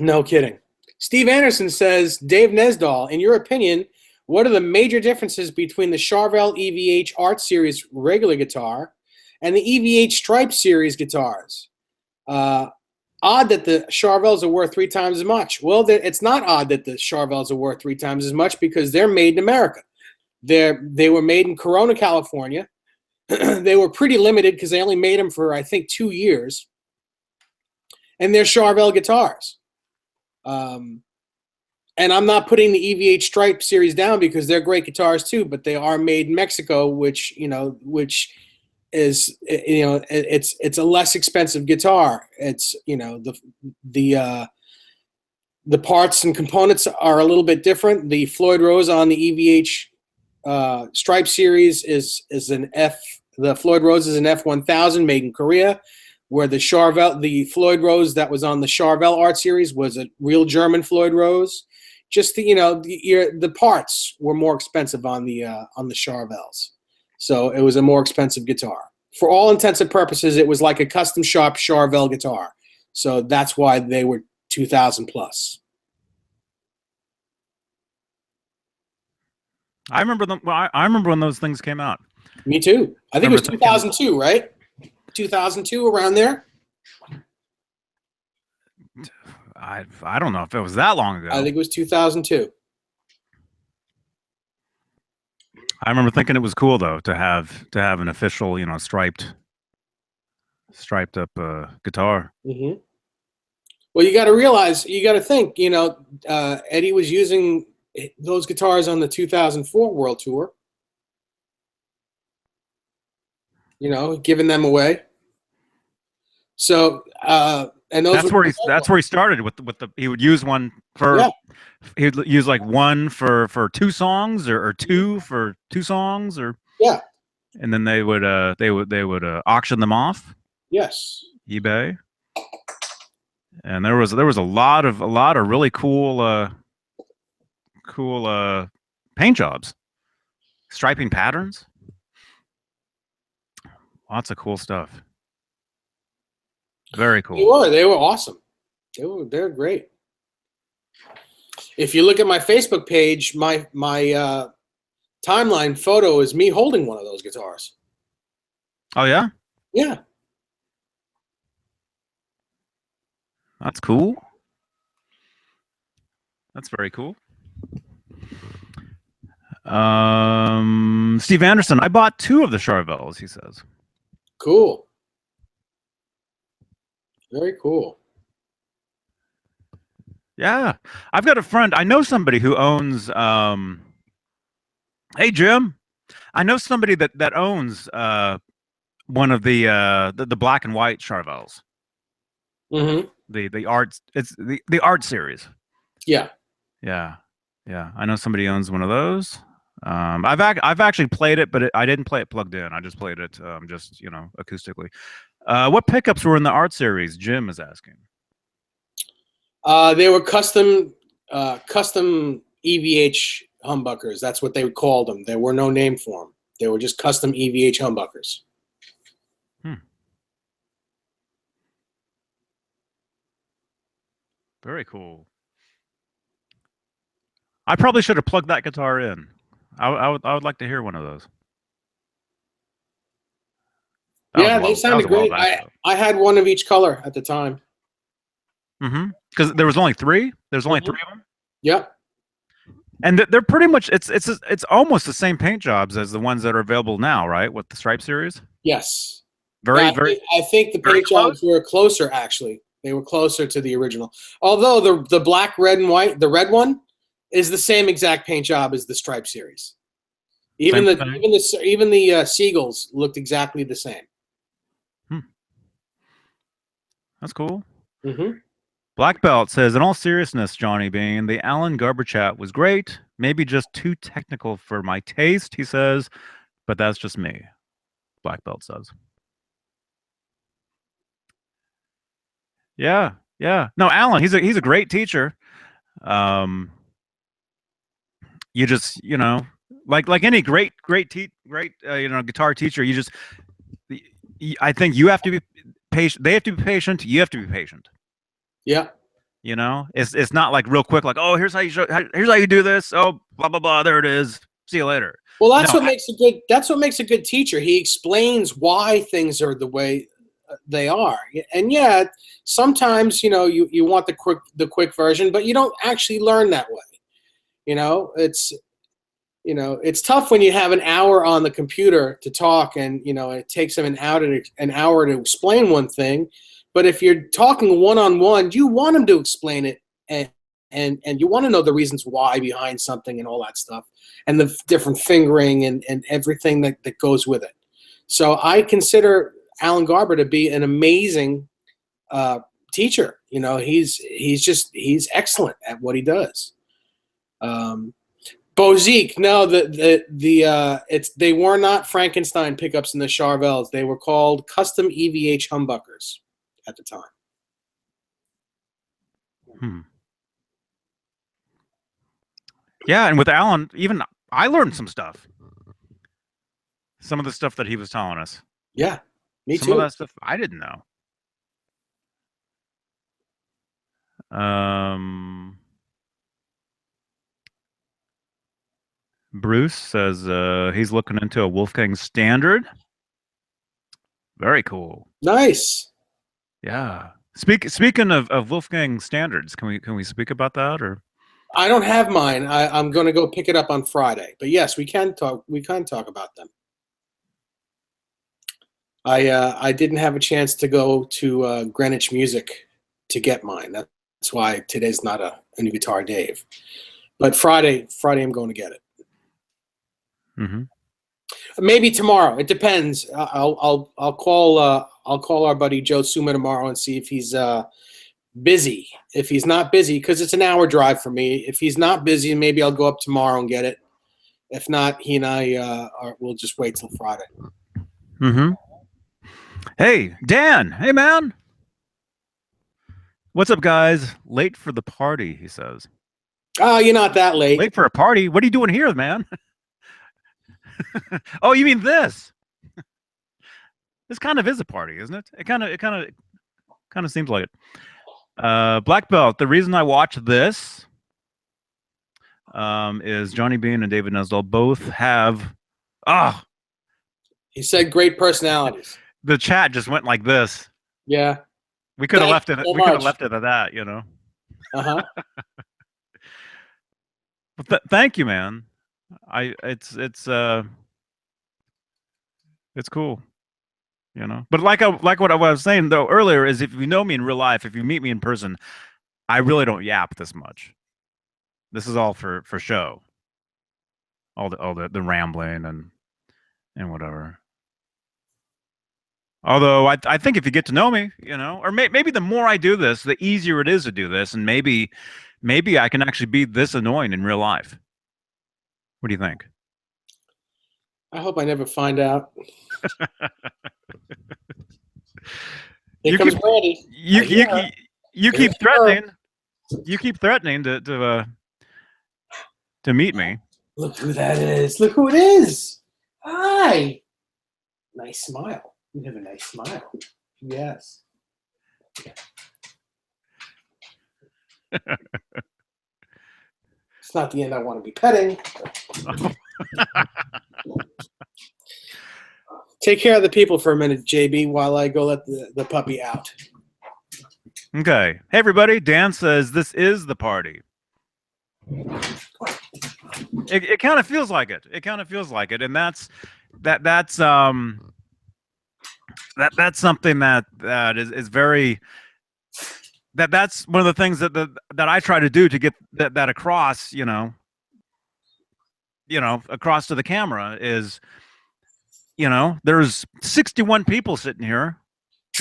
No kidding. Steve Anderson says, Dave Nesdahl, in your opinion, what are the major differences between the Charvel EVH Art Series regular guitar and the EVH Stripe Series guitars? Odd that the Charvels are worth 3 times as much. Well, it's not odd that the Charvels are worth 3 times as much, because they're made in America. They were made in Corona, California. They were pretty limited because they only made them for, I think, 2 years. And they're Charvel guitars. And I'm not putting the EVH Stripe series down because they're great guitars too, but they are made in Mexico, which is, it's a less expensive guitar. It's, the parts and components are a little bit different. The Floyd Rose on the EVH Stripe series is the Floyd Rose is an F1000 made in Korea, where the Floyd Rose that was on the Charvel Art Series was a real German Floyd Rose. Just the parts were more expensive on the Charvels, so it was a more expensive guitar. For all intents and purposes, it was like a custom shop Charvel guitar, so that's why they were 2,000 plus. I remember them. Well, I remember when those things came out. Me too. I think it was 2002, right? 2002, around there. I don't know if it was that long ago. I think it was 2002. I remember thinking it was cool though to have an official, striped up guitar. Mm-hmm. Well, you got to think, Eddie was using those guitars on the 2004 World Tour. Giving them away. So, and those that's where he started with the he would use one for he would use like one for 2 songs or 2 for 2 songs and then they would auction them off. Yes. eBay. And there was a lot of really cool paint jobs, striping patterns. Lots of cool stuff. Very cool. They were awesome. They're great. If you look at my Facebook page, my timeline photo is me holding one of those guitars. Oh yeah? Yeah. That's cool. That's very cool. Steve Anderson, I bought 2 of the Charvels, he says. Cool. Very cool. Yeah. I've got a friend. I know somebody who owns hey Jim. I know somebody that owns one of the black and white Charvels. Mm-hmm. The art, it's the art series. Yeah. Yeah, yeah. I know somebody owns one of those. I've actually played it, but I didn't play it plugged in. I just played it just acoustically. What pickups were in the art series? Jim is asking. They were custom EVH humbuckers. That's what they called them. There were no name for them. They were just custom EVH humbuckers. Very cool. I probably should have plugged that guitar in. I would like to hear one of those. Yeah, they sounded great. I had one of each color at the time. Mm-hmm. Because there was only three. There's only three of them. Yep. And they're pretty much it's almost the same paint jobs as the ones that are available now, right? With the Stripe series. Yes. Very. I think the paint jobs were closer. Actually, they were closer to the original. Although the black, red, and white, the red one, is the same exact paint job as the Stripe series. Even the Seagulls looked exactly the same. That's cool. Mm-hmm. Black Belt says, in all seriousness, Johnny Bean, the Alan Garber chat was great. Maybe just too technical for my taste, he says, but that's just me. Black Belt says. Yeah, yeah. No, Alan, he's a great teacher. You just, like any great guitar teacher, I think you have to be patient. They have to be patient. You have to be patient. Yeah. It's not like real quick, like, oh, here's how you do this. Oh, blah blah blah. There it is. See you later. Well, that's what makes a good teacher. He explains why things are the way they are. And yeah, sometimes you want the quick version, but you don't actually learn that way. It's tough when you have an hour on the computer to talk, and it takes them an hour to explain one thing. But if you're talking one-on-one, you want them to explain it, and you want to know the reasons why behind something and all that stuff, and the different fingering and everything that goes with it. So I consider Alan Garber to be an amazing teacher. He's excellent at what he does. Bozique, no, they were not Frankenstein pickups in the Charvels. They were called custom EVH humbuckers at the time. Yeah, and with Alan, even I learned some stuff. Some of the stuff that he was telling us. Yeah, me too. Some of that stuff I didn't know. Bruce says he's looking into a Wolfgang standard. Very cool. Nice. Yeah. Speaking of Wolfgang standards, can we speak about that, or? I don't have mine. I'm going to go pick it up on Friday. But yes, we can talk. We can talk about them. I didn't have a chance to go to Greenwich Music to get mine. That's why today's not a new guitar Dave. But Friday I'm going to get it. Mm-hmm. Maybe tomorrow. It depends. I'll call our buddy Joe Suma tomorrow and see if he's busy. If he's not busy, because it's an hour drive for me. If he's not busy, maybe I'll go up tomorrow and get it. If not, he and I we'll just wait till Friday. Mm-hmm. Hey, Dan. Hey, man. What's up, guys? Late for the party, he says. Oh, you're not that late. Late for a party? What are you doing here, man? Oh, you mean this? This kind of is a party, isn't it? It kind of seems like it. Black Belt. The reason I watch this is Johnny Bean and David Nesdall both have. He said great personalities. The chat just went like this. Yeah. We could have left it. We could have left it at that, Uh-huh. Thank you, man. It's cool, But like what I was saying though earlier is, if you know me in real life, if you meet me in person, I really don't yap this much. This is all for show. All the rambling and whatever. Although I think if you get to know me, or maybe the more I do this, the easier it is to do this, and maybe I can actually be this annoying in real life. What do you think? I hope I never find out. Here You comes keep Brandy. you keep threatening. You keep threatening to meet me. Look who that is. Look who it is. Hi. Nice smile. You have a nice smile. Yes. It's not the end I want to be petting. Take care of the people for a minute, JB, while I go let the puppy out. Okay. Hey, everybody. Dan says this is the party. It kind of feels like it. It kind of feels like it, and that's something that is very that's one of the things that I try to do to get that across. Across to the camera is, there's 61 people sitting here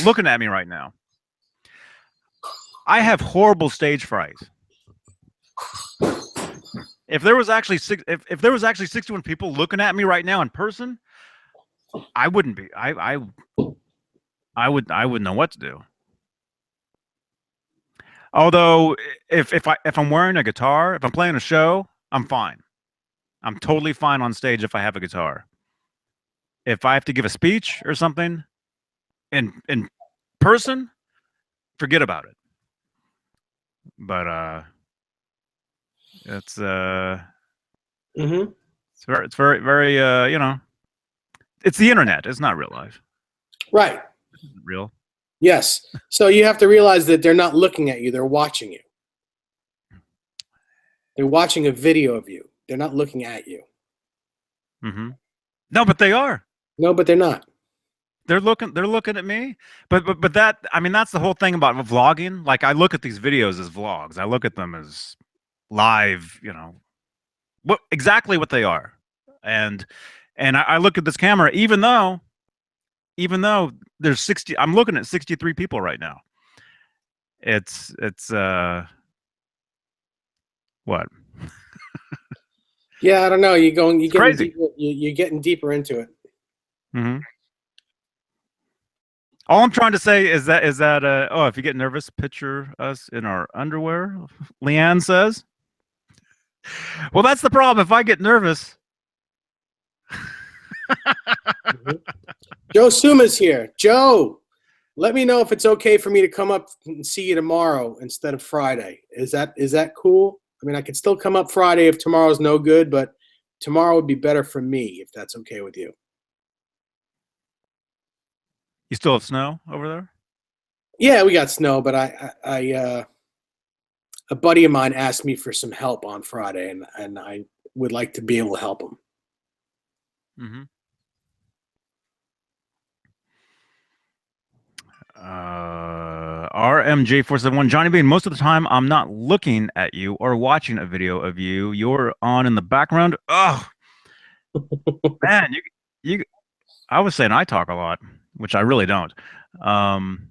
looking at me right now. I have horrible stage fright. If there was actually 61 people looking at me right now in person, I wouldn't be. I wouldn't know what to do. Although if I'm wearing a guitar, if I'm playing a show, I'm fine. I'm totally fine on stage if I have a guitar. If I have to give a speech or something in person, forget about it. But it's it's very very it's the internet. It's not real life. Right. It's real. Yes. So you have to realize that they're not looking at you, they're watching you. They're watching a video of you. They're not looking at you. Mm-hmm. No, but they are. No, but they're not. They're looking at me. But that's the whole thing about vlogging. Like, I look at these videos as vlogs. I look at them as live, exactly what they are. And I look at this camera, even though there's 60, I'm looking at 63 people right now. It's what? Yeah, I don't know. You're getting crazy. Deeper, you're getting deeper into it. Mm-hmm. All I'm trying to say is that if you get nervous, picture us in our underwear, Leanne says. Well, that's the problem. If I get nervous. Joe Suma's here. Joe, let me know if it's okay for me to come up and see you tomorrow instead of Friday. Is that cool? I mean, I could still come up Friday if tomorrow's no good, but tomorrow would be better for me if that's okay with you. You still have snow over there? Yeah, we got snow, but a buddy of mine asked me for some help on Friday, and I would like to be able to help him. Mm-hmm. RMJ471, Johnny Bean, most of the time I'm not looking at you or watching a video of you. You're on in the background. Oh, man, I was saying I talk a lot, which I really don't. Man,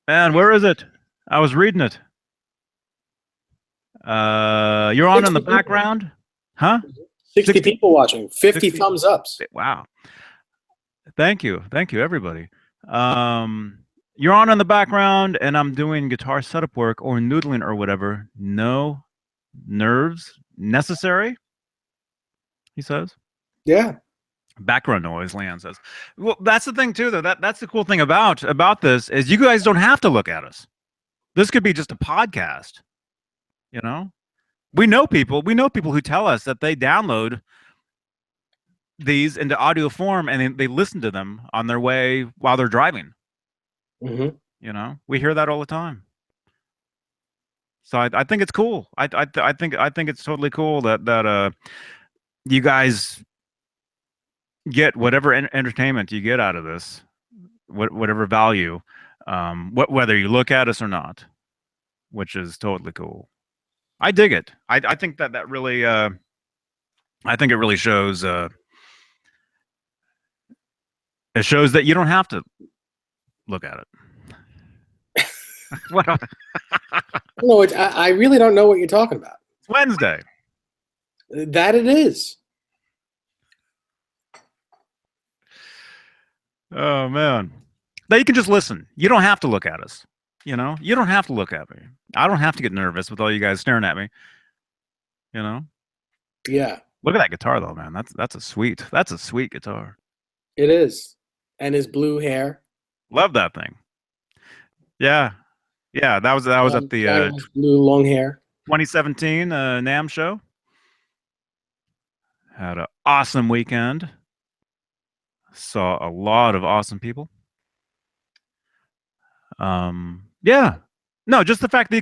where is it? I was reading it. You're on in the background? Huh? 60 people watching, 50 thumbs ups. Wow. Thank you, everybody. You're on in the background, and I'm doing guitar setup work or noodling or whatever. No nerves necessary, he says. Yeah. Background noise, Leanne says. Well, that's the thing too, though. That's the cool thing about this is you guys don't have to look at us. This could be just a podcast. We know people who tell us that they download these into audio form and they listen to them on their way while they're driving. Mm-hmm. We hear that all the time. So I think it's cool. I think it's totally cool that you guys get whatever entertainment you get out of this, whatever value, whether you look at us or not, which is totally cool. I dig it. I think that really I think it really shows It shows that you don't have to look at it. What? No, I really don't know what you're talking about. It's Wednesday. That it is. Oh man. Now you can just listen. You don't have to look at us. You know, you don't have to look at me. I don't have to get nervous with all you guys staring at me. You know. Yeah. Look at that guitar though, man. That's a sweet guitar. It is. And his blue hair. Love that thing. Yeah. Yeah, that was at the blue long hair. 2017 NAMM show. Had an awesome weekend. Saw a lot of awesome people. Yeah. No, just the fact that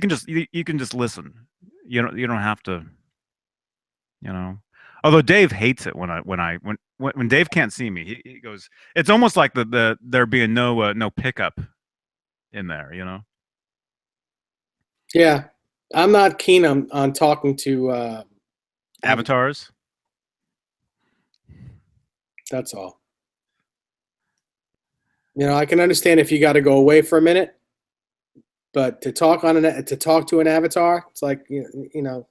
you can just listen. You don't have to, you know. Although Dave hates it when Dave can't see me. He goes, it's almost like there being no pickup in there, you know. Yeah. I'm not keen on talking to avatars. That's all. You know, I can understand if you got to go away for a minute, but to talk to an avatar, it's like you know,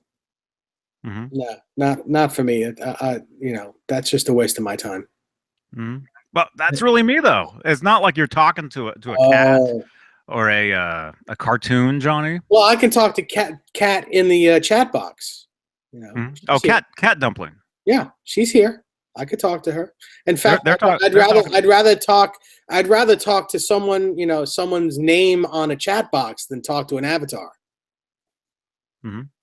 not for me. You know, that's just a waste of my time. Well, that's really me though. It's not like you're talking to a cat or a cartoon, Johnny. Well, I can talk to cat in the chat box. You know. Oh, cat dumpling. Yeah, she's here. I could talk to her. In fact, I'd rather talk to someone, you know, someone's name on a chat box than talk to an avatar.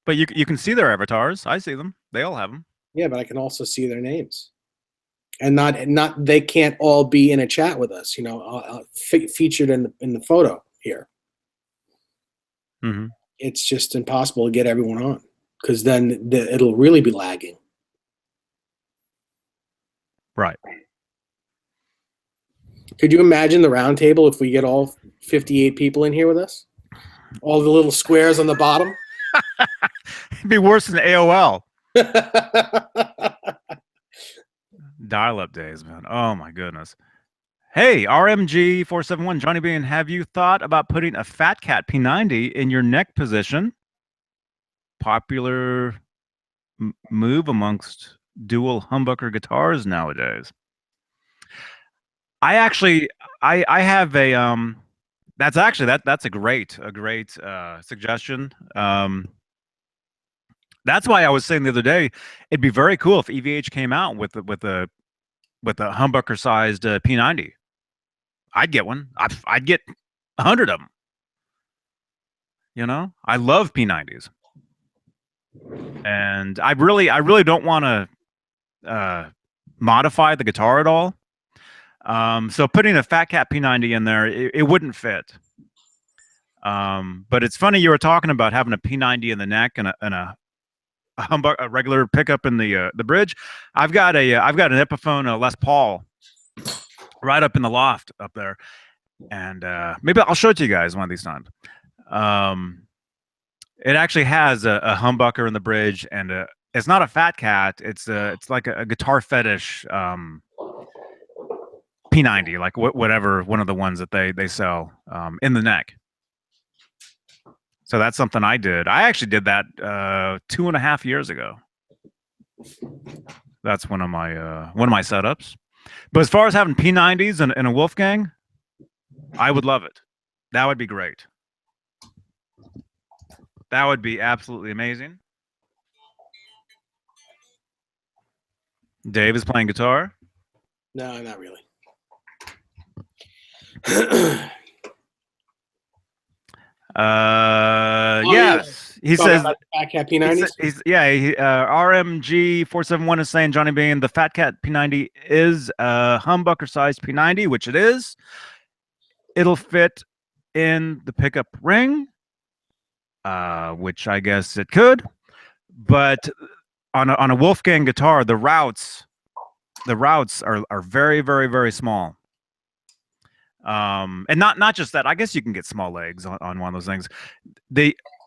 But you can see their avatars. I see them. They all have them. Yeah, but I can also see their names, and not they can't all be in a chat with us. You know, featured in the photo here. It's just impossible to get everyone on because then it'll really be lagging. Right. Could you imagine the round table if we get all 58 people in here with us? All the little squares on the bottom? It'd be worse than AOL. Dial-up days, man. Oh my goodness. Hey, RMG 471, Johnny Bean, have you thought about putting a Fat Cat P90 in your neck position? Popular move amongst dual humbucker guitars nowadays. I have a that's a great suggestion. That's why I was saying the other day it'd be very cool if EVH came out with a humbucker sized P90. I'd get one. I'd get 100 of them. You know, I love P90s, and I really don't want to modify the guitar at all. So putting a Fat Cat P90 in there, it wouldn't fit. But it's funny you were talking about having a P90 in the neck and a regular pickup in the bridge. I've got an Epiphone Les Paul right up in the loft up there, and maybe I'll show it to you guys one of these times. It actually has a humbucker in the bridge, and it's not a Fat Cat. It's like a guitar fetish P90, like whatever one of the ones that they sell in the neck. So that's something I did. I actually did that 2.5 years ago. That's one of my setups. But as far as having P90s and a Wolfgang, I would love it. That would be great. That would be absolutely amazing. Dave is playing guitar. No, not really. Yes. He says Fat Cat P90s. RMG 471 is saying, Johnny Bean, the Fat Cat P90 is a humbucker sized P90, which it is. It'll fit in the pickup ring, which I guess it could, but on a Wolfgang guitar, the routes are very, very, very small. And not just that. I guess you can get small legs on one of those things.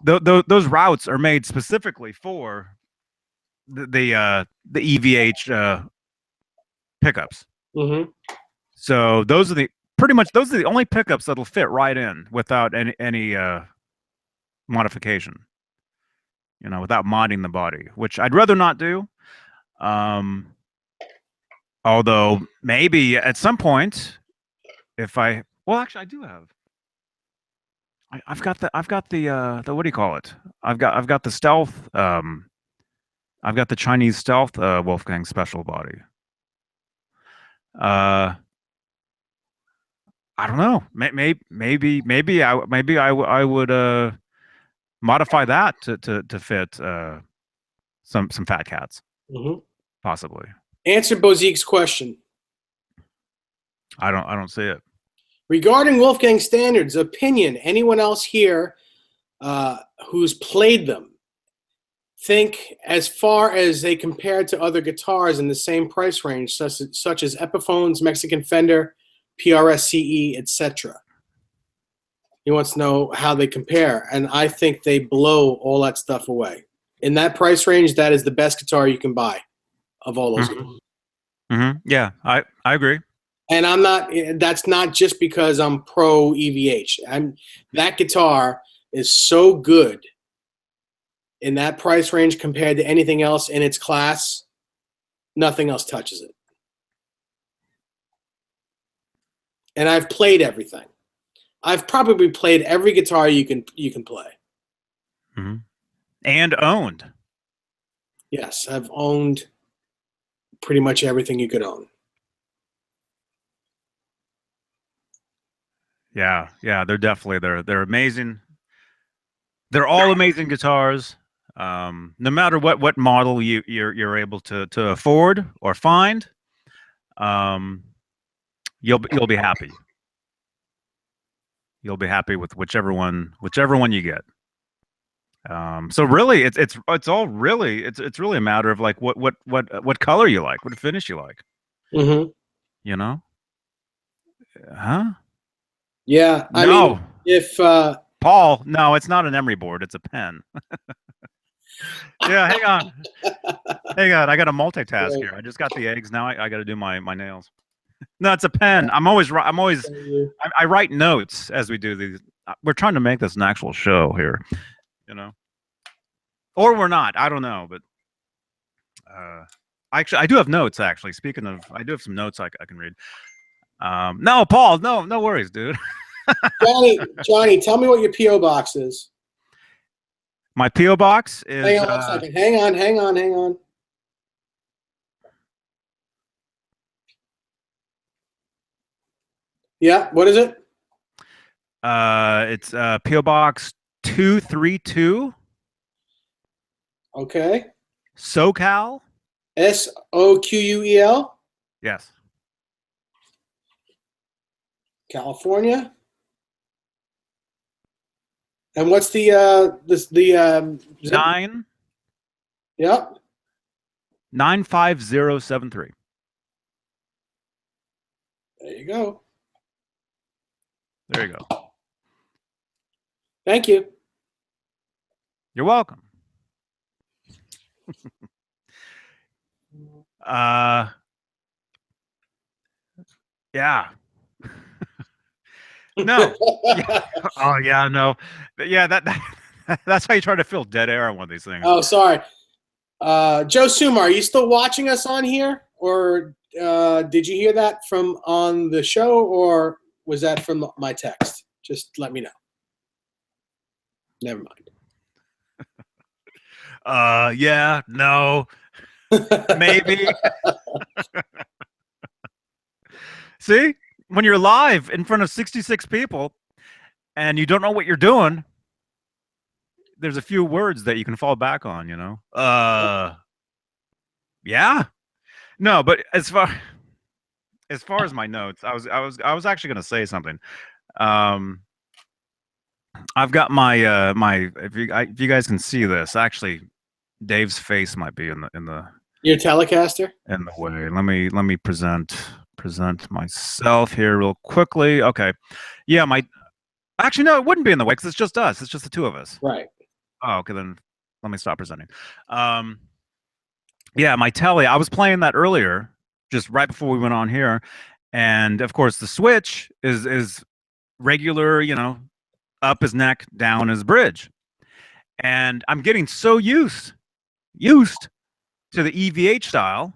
Those routes are made specifically for the EVH pickups. So those are the pretty much those are the only pickups that'll fit right in without any modification. You know, without modding the body, which I'd rather not do. Although maybe at some point, if I well, actually, I do have. I've got the what do you call it? I've got the stealth. I've got the Chinese stealth Wolfgang special body. I don't know. Maybe I would modify that to fit some fat cats. Mm-hmm. Possibly. Answer Bozique's question. I don't see it. Regarding Wolfgang standards, opinion. Anyone else here who's played them think as far as they compare to other guitars in the same price range, such as Epiphones, Mexican Fender, PRS-CE, etc. He wants to know how they compare, and I think they blow all that stuff away. In that price range, that is the best guitar you can buy of all those guitars. Mm-hmm. Yeah, I agree. And I'm not. That's not just because I'm pro EVH. That guitar is so good in that price range compared to anything else in its class. Nothing else touches it. And I've played everything. I've probably played every guitar you can play. Mm-hmm. And owned. Yes, I've owned pretty much everything you could own. Yeah, they're definitely they're amazing. They're all amazing guitars. No matter what model you're able to afford or find, you'll be happy. You'll be happy with whichever one you get. So really, it's all really it's really a matter of like what color you like, what finish you like. Mm-hmm. You know? Huh? Yeah. I mean, if Paul, no, it's not an emery board. It's a pen. Yeah, hang on. I got a multitask here. I just got the eggs. Now I got to do my nails. No, it's a pen. I write notes as we do these. We're trying to make this an actual show here, you know, or we're not. I don't know, but actually, I do have notes. Actually, speaking of, I do have some notes I can read. No, Paul, no worries, dude. Johnny, tell me what your PO box is. My PO box is. Hang on 1 second. Hang on. Yeah, what is it? It's PO Box 232. Okay. SoCal. SOQUEL. Yes. California. And what's the 9. Yep. 95073. There you go. There you go. Thank you. You're welcome. Yeah. No. Yeah. Oh yeah, no. Yeah, that's how you try to fill dead air on one of these things. Oh, sorry. Joe Suma, are you still watching us on here, or did you hear that from on the show, or was that from my text? Just let me know. Never mind. Yeah, no. Maybe. See? When you're live in front of 66 people and you don't know what you're doing, there's a few words that you can fall back on, you know? Yeah. No, but as far as my notes, I was actually going to say something. I've got my if you guys can see this, actually Dave's face might be in the Your Telecaster? In the way. Let me present myself here real quickly. Okay. Yeah, actually no, it wouldn't be in the way because it's just us. It's just the two of us. Right. Oh, okay, then let me stop presenting. Yeah, my Tele, I was playing that earlier, just right before we went on here, And of course, the switch is regular, you know, up is neck, down is bridge. And I'm getting so used to the EVH style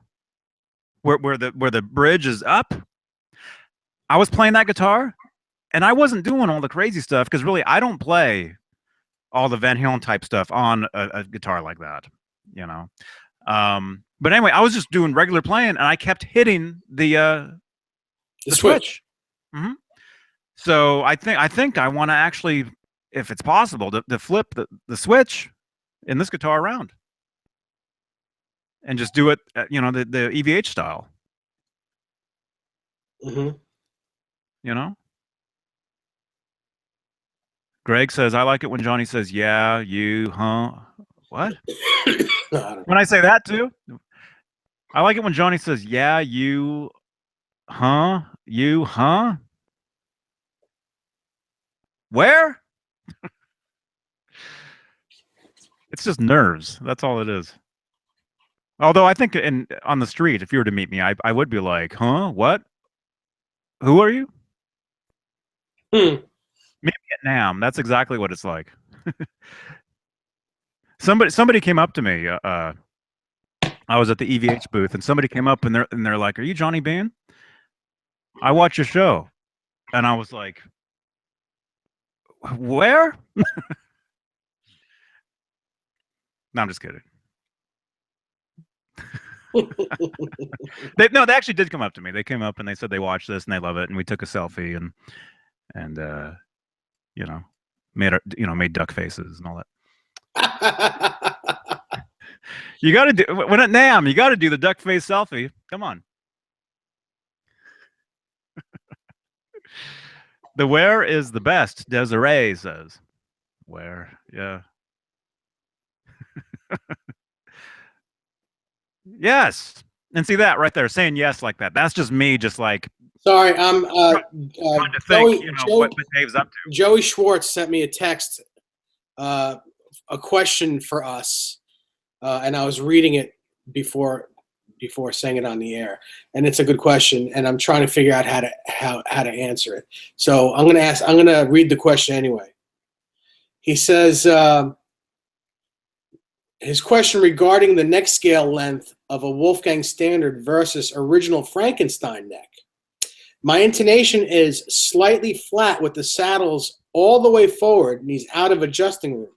where the bridge is up. I was playing that guitar and I wasn't doing all the crazy stuff because really I don't play all the Van Halen type stuff on a guitar like that, you know. But anyway, I was just doing regular playing and I kept hitting the switch. Mm-hmm. So I think I want to actually, if it's possible, to flip the switch in this guitar around and just do it, you know, the EVH style. Mm-hmm. You know. Greg says, "I like it when Johnny says, yeah, you, huh? What? When I say that too, I like it when Johnny says, yeah, you, huh? You, huh? Where? It's just nerves. That's all it is. Although I think on the street, if you were to meet me, I would be like, huh? What? Who are you? Hmm. Maybe at Nam. That's exactly what it's like. Somebody came up to me. I was at the EVH booth, and somebody came up and they're like, "Are you Johnny Bean? I watch your show," and I was like, "Where?" No, I'm just kidding. They actually did come up to me. They came up and they said they watched this and they love it, and we took a selfie and you know, made duck faces and all that. You got to do when at NAMM. You got to do the duck face selfie. Come on. The where is the best? Desiree says. Where? Yeah. Yes. And see that right there, saying yes like that. That's just me, just like. Sorry, I'm trying to think, you know, what Dave's up to. Joey Schwartz sent me a text, a question for us, and I was reading it before saying it on the air, and it's a good question, and I'm trying to figure out how to answer it. So I'm gonna read the question anyway. He says his question regarding the neck scale length of a Wolfgang Standard versus original Frankenstein neck. My intonation is slightly flat with the saddles all the way forward, and he's out of adjusting room.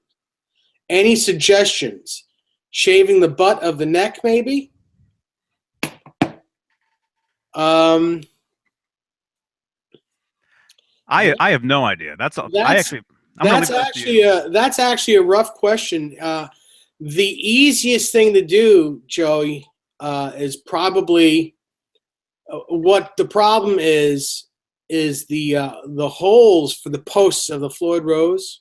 Any suggestions? Shaving the butt of the neck, maybe? I have no idea. That's actually a rough question. The easiest thing to do, Joey, is probably what the problem is the holes for the posts of the Floyd Rose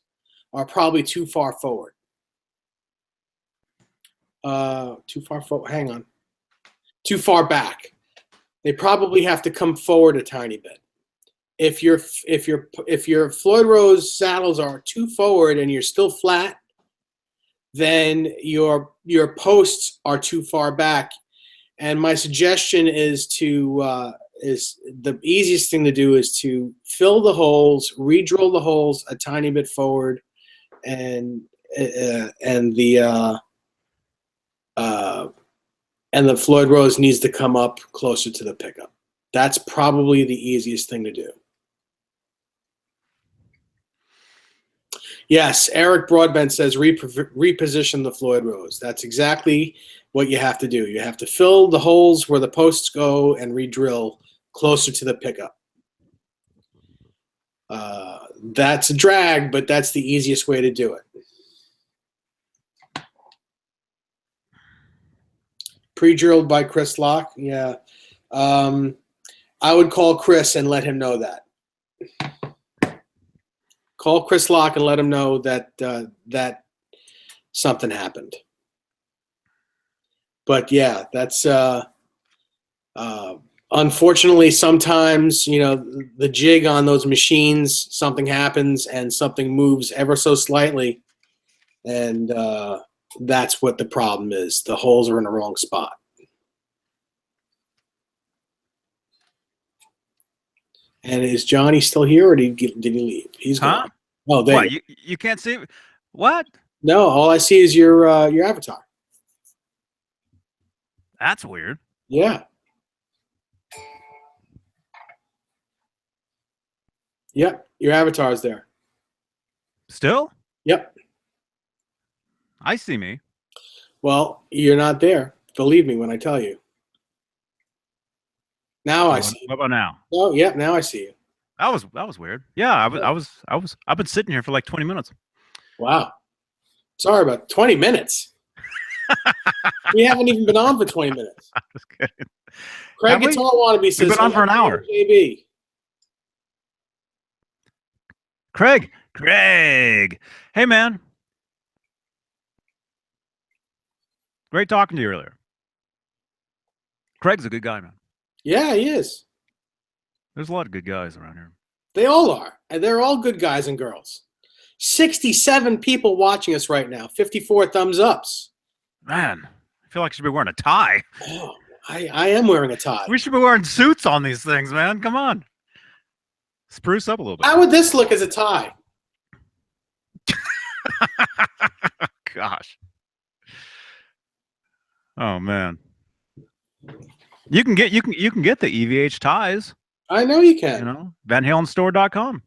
are probably too far forward. Too far forward. Hang on. Too far back. They probably have to come forward a tiny bit. If your Floyd Rose saddles are too forward and you're still flat, then your posts are too far back. And my suggestion is the easiest thing to do is to fill the holes, re-drill the holes a tiny bit forward, and the Floyd Rose needs to come up closer to the pickup. That's probably the easiest thing to do. Yes, Eric Broadbent says reposition the Floyd Rose. That's exactly what you have to do. You have to fill the holes where the posts go and re-drill closer to the pickup. That's a drag, but that's the easiest way to do it. Pre-drilled by Chris Locke. Yeah. I would call Chris and let him know that. Call Chris Locke and let him know that that something happened. But yeah, that's unfortunately sometimes, you know, the jig on those machines, something happens and something moves ever so slightly, and that's what the problem is. The holes are in the wrong spot. And is Johnny still here, or did he leave? He's Huh? gone. Oh, there. What? You can't see? What? No, all I see is your avatar. That's weird. Yeah. Yep, your avatar is there. Still? Yep. I see me. Well, you're not there. Believe me when I tell you. Now I see you. What about now? Oh, yeah, now I see you. That was weird. Yeah, I've been sitting here for like 20 minutes. Wow. Sorry about 20 minutes. We haven't even been on for 20 minutes. I'm just kidding. Craig Guitar Wannabe says, We've been on for an hour. JB. Craig. Hey, man. Great talking to you earlier. Craig's a good guy, man. Yeah, he is. There's a lot of good guys around here. They all are. And they're all good guys and girls. 67 people watching us right now. 54 thumbs ups. Man, I feel like I should be wearing a tie. Oh, I am wearing a tie. We should be wearing suits on these things, man. Come on. Spruce up a little bit. How would this look as a tie? Gosh. Oh man. You can get the EVH ties. I know you can. You know, VanHalenStore.com.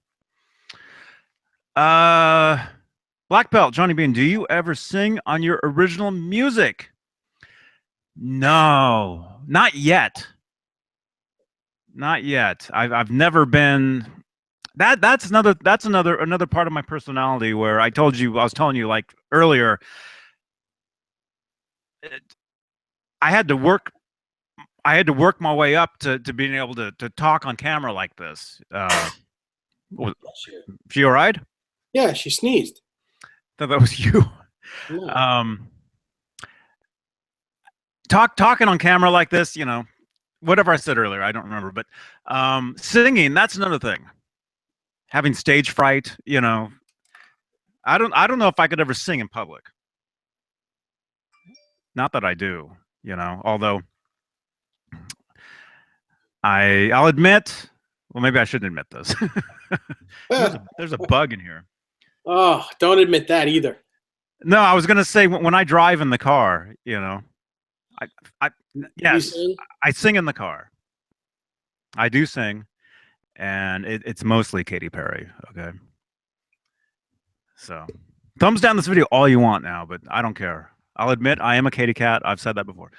Black Belt, Johnny Bean, do you ever sing on your original music? No, not yet. Not yet. I've never been. That's another part of my personality where I was telling you like earlier. I had to work my way up to being able to talk on camera like this. She all right? Yeah, she sneezed. Thought that was you. No. Talking on camera like this, you know, whatever I said earlier, I don't remember, but singing, that's another thing. Having stage fright, you know, I don't know if I could ever sing in public. Not that I do, you know, although I'll admit, well, maybe I shouldn't admit this. There's a bug in here. Oh, don't admit that either. No, I was gonna say when I drive in the car, you know, yes, I sing in the car. I do sing, and it's mostly Katy Perry. Okay, so thumbs down this video all you want now, but I don't care. I'll admit I am a Katy cat. I've said that before.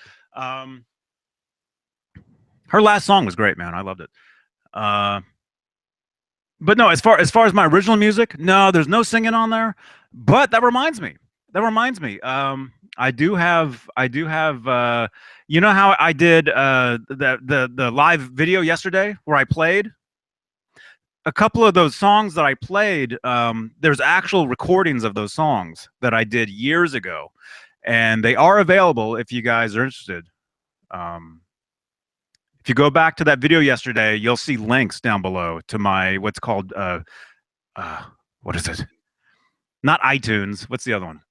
Her last song was great, man. I loved it. But no, as far as my original music, no, there's no singing on there. But that reminds me. I do have. You know how I did the live video yesterday where I played a couple of those songs that I played. There's actual recordings of those songs that I did years ago, and they are available if you guys are interested. If you go back to that video yesterday, you'll see links down below to my what's called what is it? Not iTunes. What's the other one?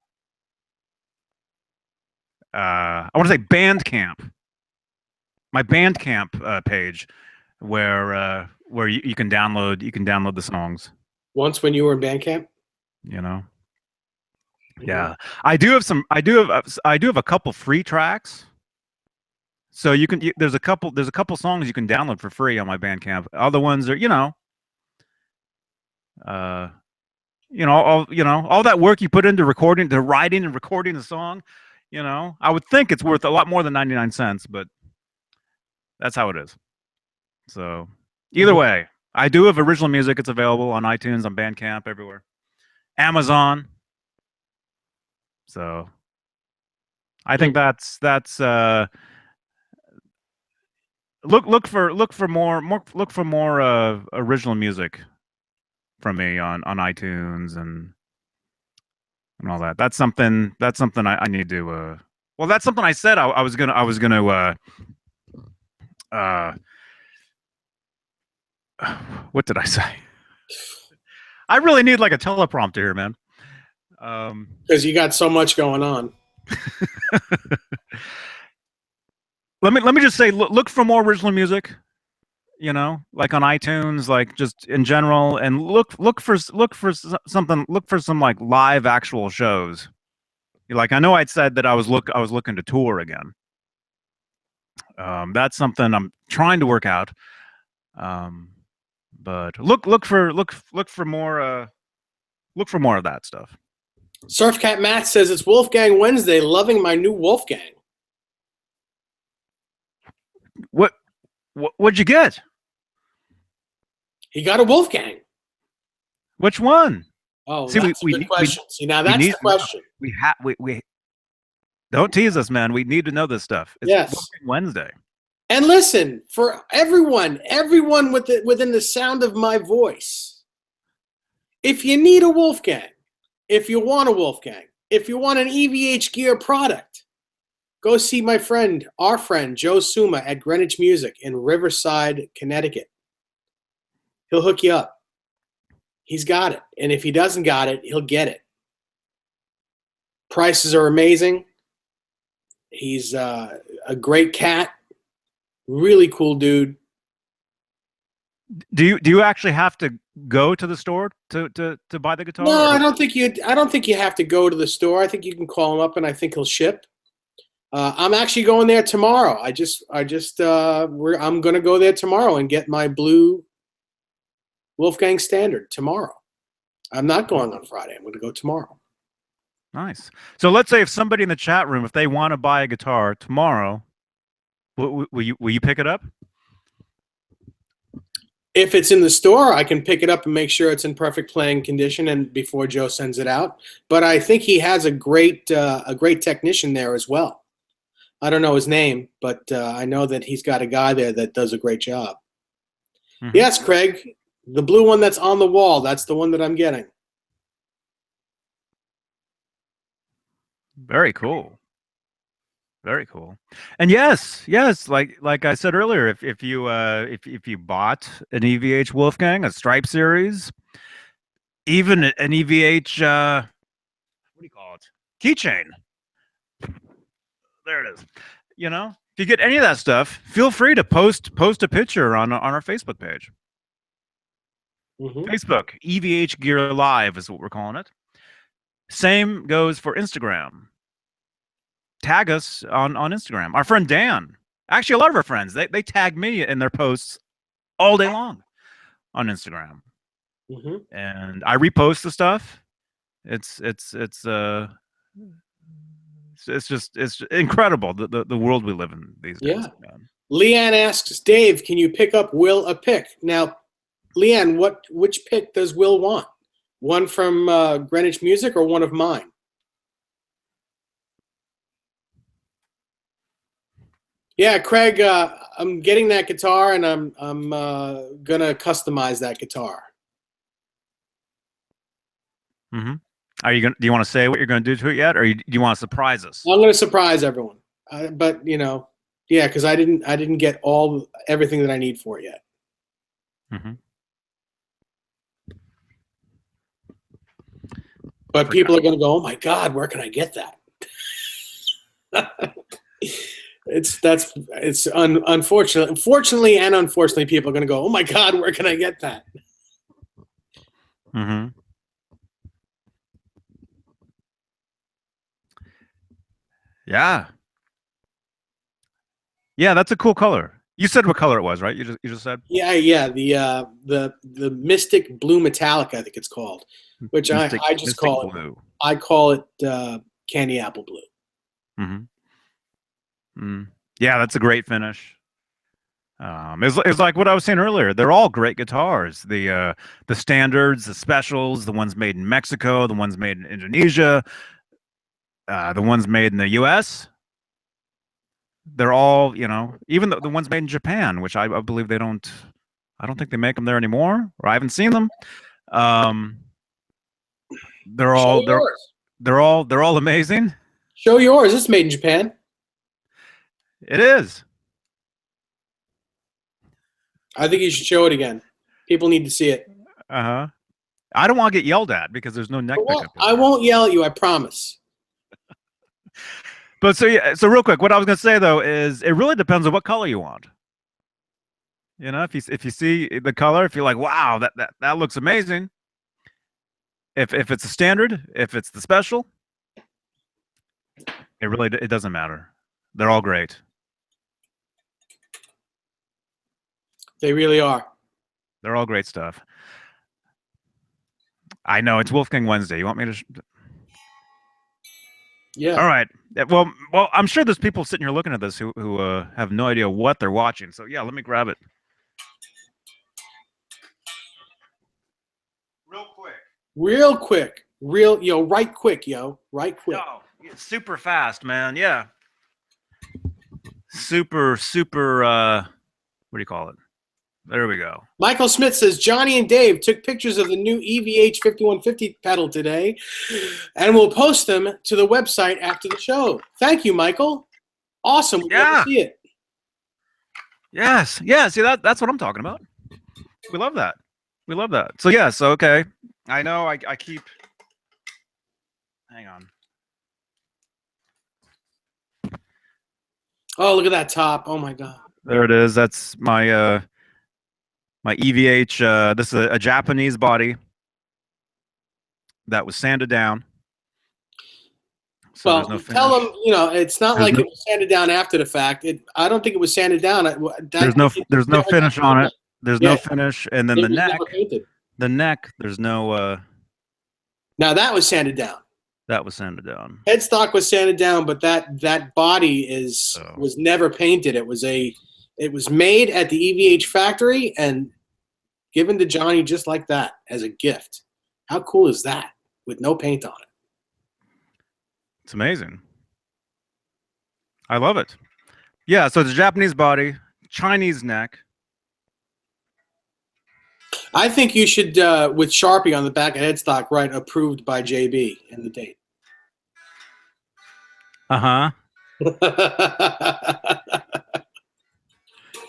I want to say Bandcamp. My Bandcamp page, where you can download the songs. Once when you were in Bandcamp, you know. Yeah, I do have a couple free tracks. So there's a couple songs you can download for free on my Bandcamp. Other ones are, all that work you put into writing and recording the song, I would think it's worth a lot more than 99 cents, but that's how it is. So either way, I do have original music. It's available on iTunes, on Bandcamp, everywhere, Amazon. So I think that's look for more original music from me on iTunes and all that. That's something I need to well, that's something I said I was gonna what did I say? I really need like a teleprompter here, man. Because you got so much going on. Let me just say, look for more original music. you know, like on iTunes, like just in general, and something, look for some like live actual shows. Like I know I'd said that I was looking to tour again. That's something I'm trying to work out. Um, but look for more of that stuff. Surfcat Matt says it's Wolfgang Wednesday. Loving my new Wolfgang. What'd you get? He got a Wolfgang. Which one? Oh, See, that's a good question. See, now that's the question. We don't tease us, man. We need to know this stuff. It's Yes. Wednesday. And listen, for everyone within the sound of my voice, if you need a Wolfgang, if you want a Wolfgang, if you want an EVHGEAR product, go see our friend Joe Suma at Greenwich Music in Riverside, Connecticut. He'll hook you up. He's got it. And if he doesn't got it, he'll get it. Prices are amazing. He's a great cat. Really cool dude. Do you actually have to go to the store to buy the guitar? No, I don't think you have to go to the store. I think you can call him up and I think he'll ship. I'm actually going there tomorrow. I'm going to go there tomorrow and get my blue Wolfgang Standard tomorrow. I'm not going on Friday. I'm going to go tomorrow. Nice. So let's say if somebody in the chat room, if they want to buy a guitar tomorrow, will you pick it up? If it's in the store, I can pick it up and make sure it's in perfect playing condition and before Joe sends it out. But I think he has a great technician there as well. I don't know his name, but I know that he's got a guy there that does a great job. Mm-hmm. Yes, Craig, the blue one that's on the wall, that's the one that I'm getting. Very cool. Very cool. And yes, like I said earlier, if you bought an EVH Wolfgang, a Stripe series, even an EVH what do you call it? Keychain. There it is. You know, if you get any of that stuff, feel free to post a picture on our Facebook page. Mm-hmm. Facebook, EVHGEAR Live is what we're calling it. Same goes for Instagram. Tag us on Instagram. Our friend Dan, actually a lot of our friends, they tag me in their posts all day long on Instagram. Mm-hmm. And I repost the stuff. It's incredible the world we live in these days. Yeah. Man. Leanne asks, Dave, can you pick up Will a pick? Now, Leanne, which pick does Will want? One from Greenwich Music or one of mine? Yeah, Craig, I'm getting that guitar and I'm gonna customize that guitar. Mm-hmm. Do you want to say what you're going to do to it yet, or do you want to surprise us? I'm going to surprise everyone, but yeah, because I didn't get everything that I need for it yet. Mm-hmm. But people are going to go, oh my God, where can I get that? It's unfortunately and unfortunately, people are going to go, oh my God, where can I get that? Mm-hmm. Yeah. Yeah, that's a cool color. You said what color it was, right? You just said? Yeah. The Mystic Blue Metallic, I think it's called, which I just call blue. I call it candy apple blue. Mm-hmm. Mm. Yeah, that's a great finish. It's like what I was saying earlier. They're all great guitars. The standards, the specials, the ones made in Mexico, the ones made in Indonesia, the ones made in the U.S. They're all, even the ones made in Japan, which I believe I don't think they make them there anymore, or I haven't seen them. They're all amazing. Show yours. It's made in Japan. It is. I think you should show it again. People need to see it. I don't want to get yelled at because there's no neck pickup. I won't yell at you. I promise. But so real quick, what I was going to say though is it really depends on what color you want. You know, if you see the color, if you're like, wow, that looks amazing. If it's a standard, if it's the special, it doesn't matter. They're all great. They really are. They're all great stuff. I know it's Wolfgang Wednesday. You want me to? Yeah. All right. Well, I'm sure there's people sitting here looking at this who have no idea what they're watching. So yeah, let me grab it. Real quick. Right quick, yo. Right quick. No, it's super fast, man. Yeah. Super. What do you call it? There we go. Michael Smith says Johnny and Dave took pictures of the new EVH 5150 pedal today, and we'll post them to the website after the show. Thank you, Michael. Awesome. We'd love to see it. Yes. Yeah. See that's what I'm talking about. We love that. We love that. So yes. Okay. I know. I keep. Hang on. Oh, look at that top. Oh my God. There it is. That's my my EVH. This is a Japanese body that was sanded down. So Well, tell them, it's not like it was sanded down after the fact. I don't think it was sanded down. There's no finish on it. There's no finish, and then the neck, there's no. Now that was sanded down. That was sanded down. Headstock was sanded down, but that body was never painted. It was made at the EVH factory and given to Johnny just like that as a gift. How cool is that? With no paint on it. It's amazing. I love it. Yeah, so it's a Japanese body, Chinese neck. I think you should, with Sharpie on the back of headstock, write approved by JB and the date. Uh-huh.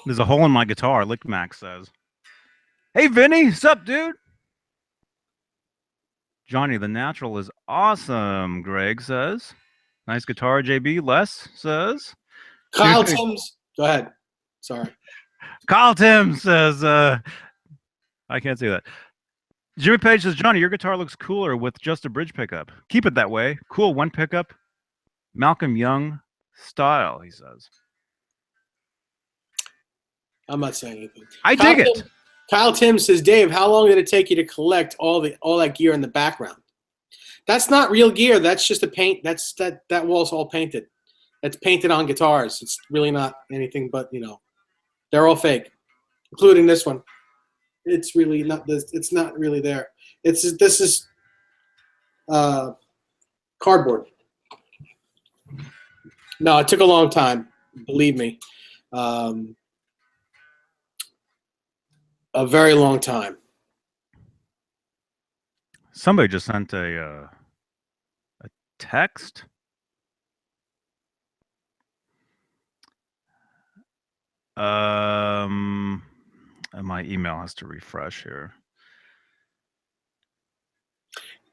There's a hole in my guitar, Lickmack says. Hey, Vinny, what's up, dude? Johnny, the natural is awesome, Greg says. Nice guitar, JB. Les says. Kyle Timms. Go ahead. Sorry. Kyle Timms says, I can't say that. Jimmy Page says, Johnny, your guitar looks cooler with just a bridge pickup. Keep it that way. Cool one pickup. Malcolm Young style, he says. I'm not saying anything. I dig it. Kyle Tim says, Dave, how long did it take you to collect all that gear in the background? That's not real gear. That's just a paint. That wall's all painted. That's painted on guitars. It's really not anything but, they're all fake, including this one. It's really not this. It's not really there. This is cardboard. No, it took a long time. Believe me. A very long time. Somebody just sent a text. And my email has to refresh here.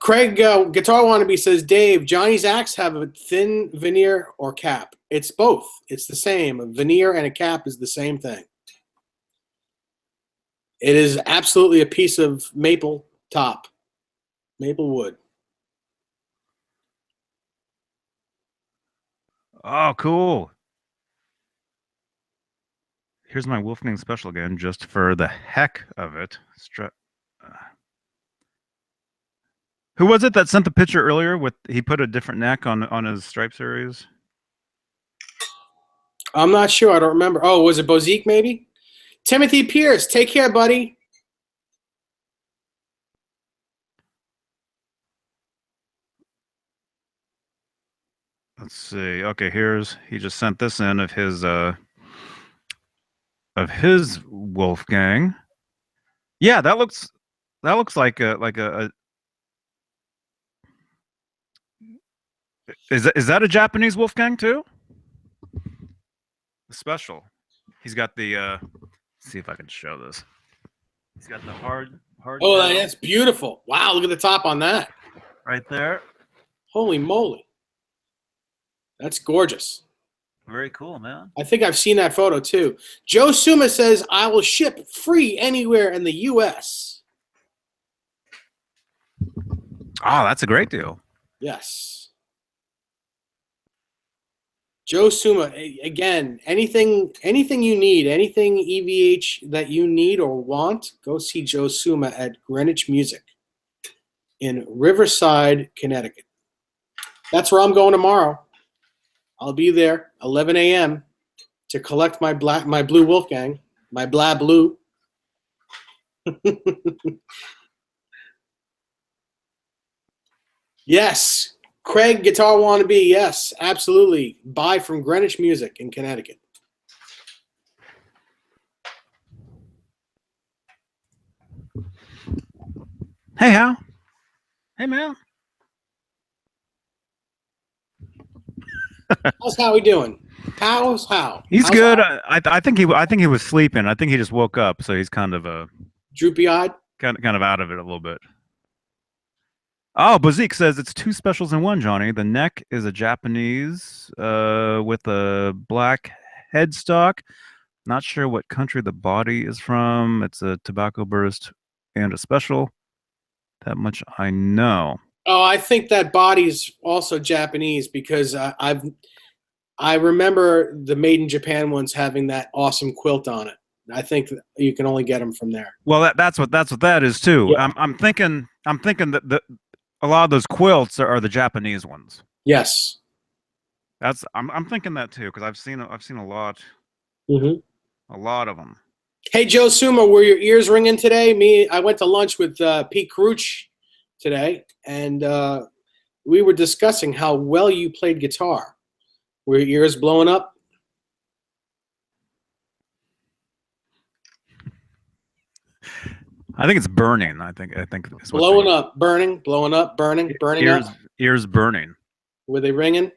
Craig Guitar Wannabe says, Dave, Johnny's axe have a thin veneer or cap. It's both. It's the same. A veneer and a cap is the same thing. It is absolutely a piece of maple top, maple wood. Oh, cool. Here's my Wolfgang special again, just for the heck of it. Who was it that sent the picture earlier with he put a different neck on his Stripe series? I'm not sure. I don't remember. Oh, was it Bozique maybe? Timothy Pierce, take care, buddy. Let's see. Okay, he just sent this in of his Wolfgang. Yeah, that looks like a is that a Japanese Wolfgang too? The special. He's got the let's see if I can show this. He's got the hard. Oh, that's beautiful. Wow, look at the top on that. Right there. Holy moly. That's gorgeous. Very cool, man. I think I've seen that photo too. Joe Suma says, I will ship free anywhere in the U.S. Oh, that's a great deal. Yes. Joe Suma, again, anything you need, anything EVH that you need or want, go see Joe Suma at Greenwich Music in Riverside, Connecticut. That's where I'm going tomorrow. I'll be there 11 a.m. to collect my blue Wolfgang, my blah blue. Yes. Craig, Guitar Wannabe, yes, absolutely. Buy from Greenwich Music in Connecticut. Hey, Hal. Hey, man. How's Howie doing? How's How? He's How's good. How? I think he was sleeping. I think he just woke up, so he's kind of Droopy-eyed? kind of out of it a little bit. Oh, Bazik says it's two specials in one, Johnny. The neck is a Japanese with a black headstock. Not sure what country the body is from. It's a tobacco burst and a special. That much I know. Oh, I think that body's also Japanese because I remember the Made in Japan ones having that awesome quilt on it. I think you can only get them from there. Well, that's what that is too. Yeah. I'm thinking that a lot of those quilts are the Japanese ones. Yes. I'm thinking that too because I've seen a lot of them. Hey, Joe Suma, were your ears ringing today? I went to lunch with Pete Carucci today, and we were discussing how well you played guitar. Were your ears blowing up? I think it's burning. I think it's Blowing up, burning, blowing up, burning ears, up. Ears burning. Were they ringing?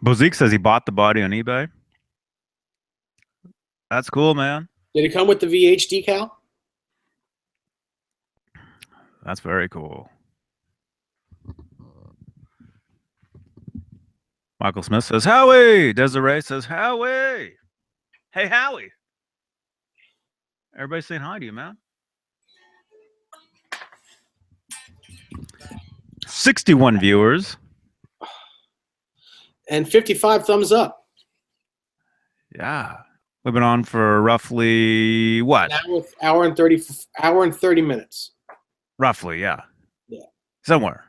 Bozik says he bought the body on eBay. That's cool, man. Did it come with the VH decal? That's very cool. Michael Smith says, Howie! Desiree says, Howie! Hey, Howie! Everybody's saying hi to you, man. 61 viewers. And 55 thumbs up. Yeah. We've been on for roughly what? Hour and 30 minutes. Roughly, yeah. Yeah. Somewhere.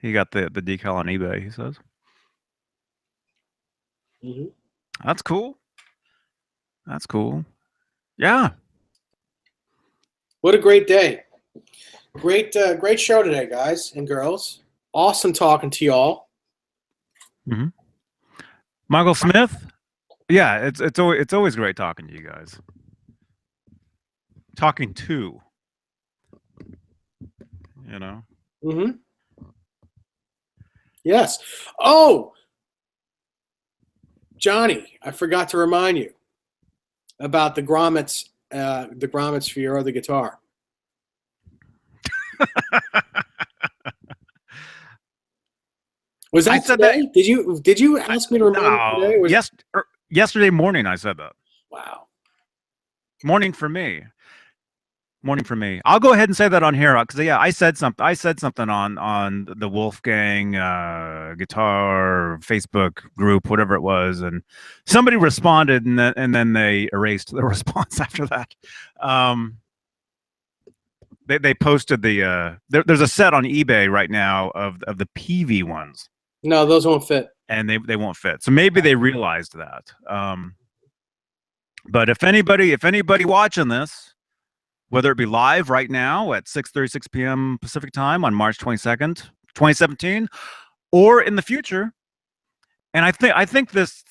He got the decal on eBay, he says. Mm-hmm. That's cool. That's cool. Yeah. What a great day. Great show today, guys and girls. Awesome talking to y'all. Mm-hmm. Michael Smith. Yeah, it's always great talking to you guys. Talking to. You know. Mm-hmm. Yes. Oh, Johnny, I forgot to remind you about the grommets for the guitar. Was that today? Did you ask me to remind you today? Yes, yesterday morning I said that. Wow. Morning for me. I'll go ahead and say that on here because yeah, I said something on the Wolfgang guitar Facebook group, whatever it was, and somebody responded, and then they erased the response after that. They posted there's a set on eBay right now of the PV ones. No, those won't fit. And they won't fit. So maybe they realized that. But if anybody watching this, whether it be live right now at 6:36 p.m. Pacific time on March 22nd, 2017, or in the future, and I think this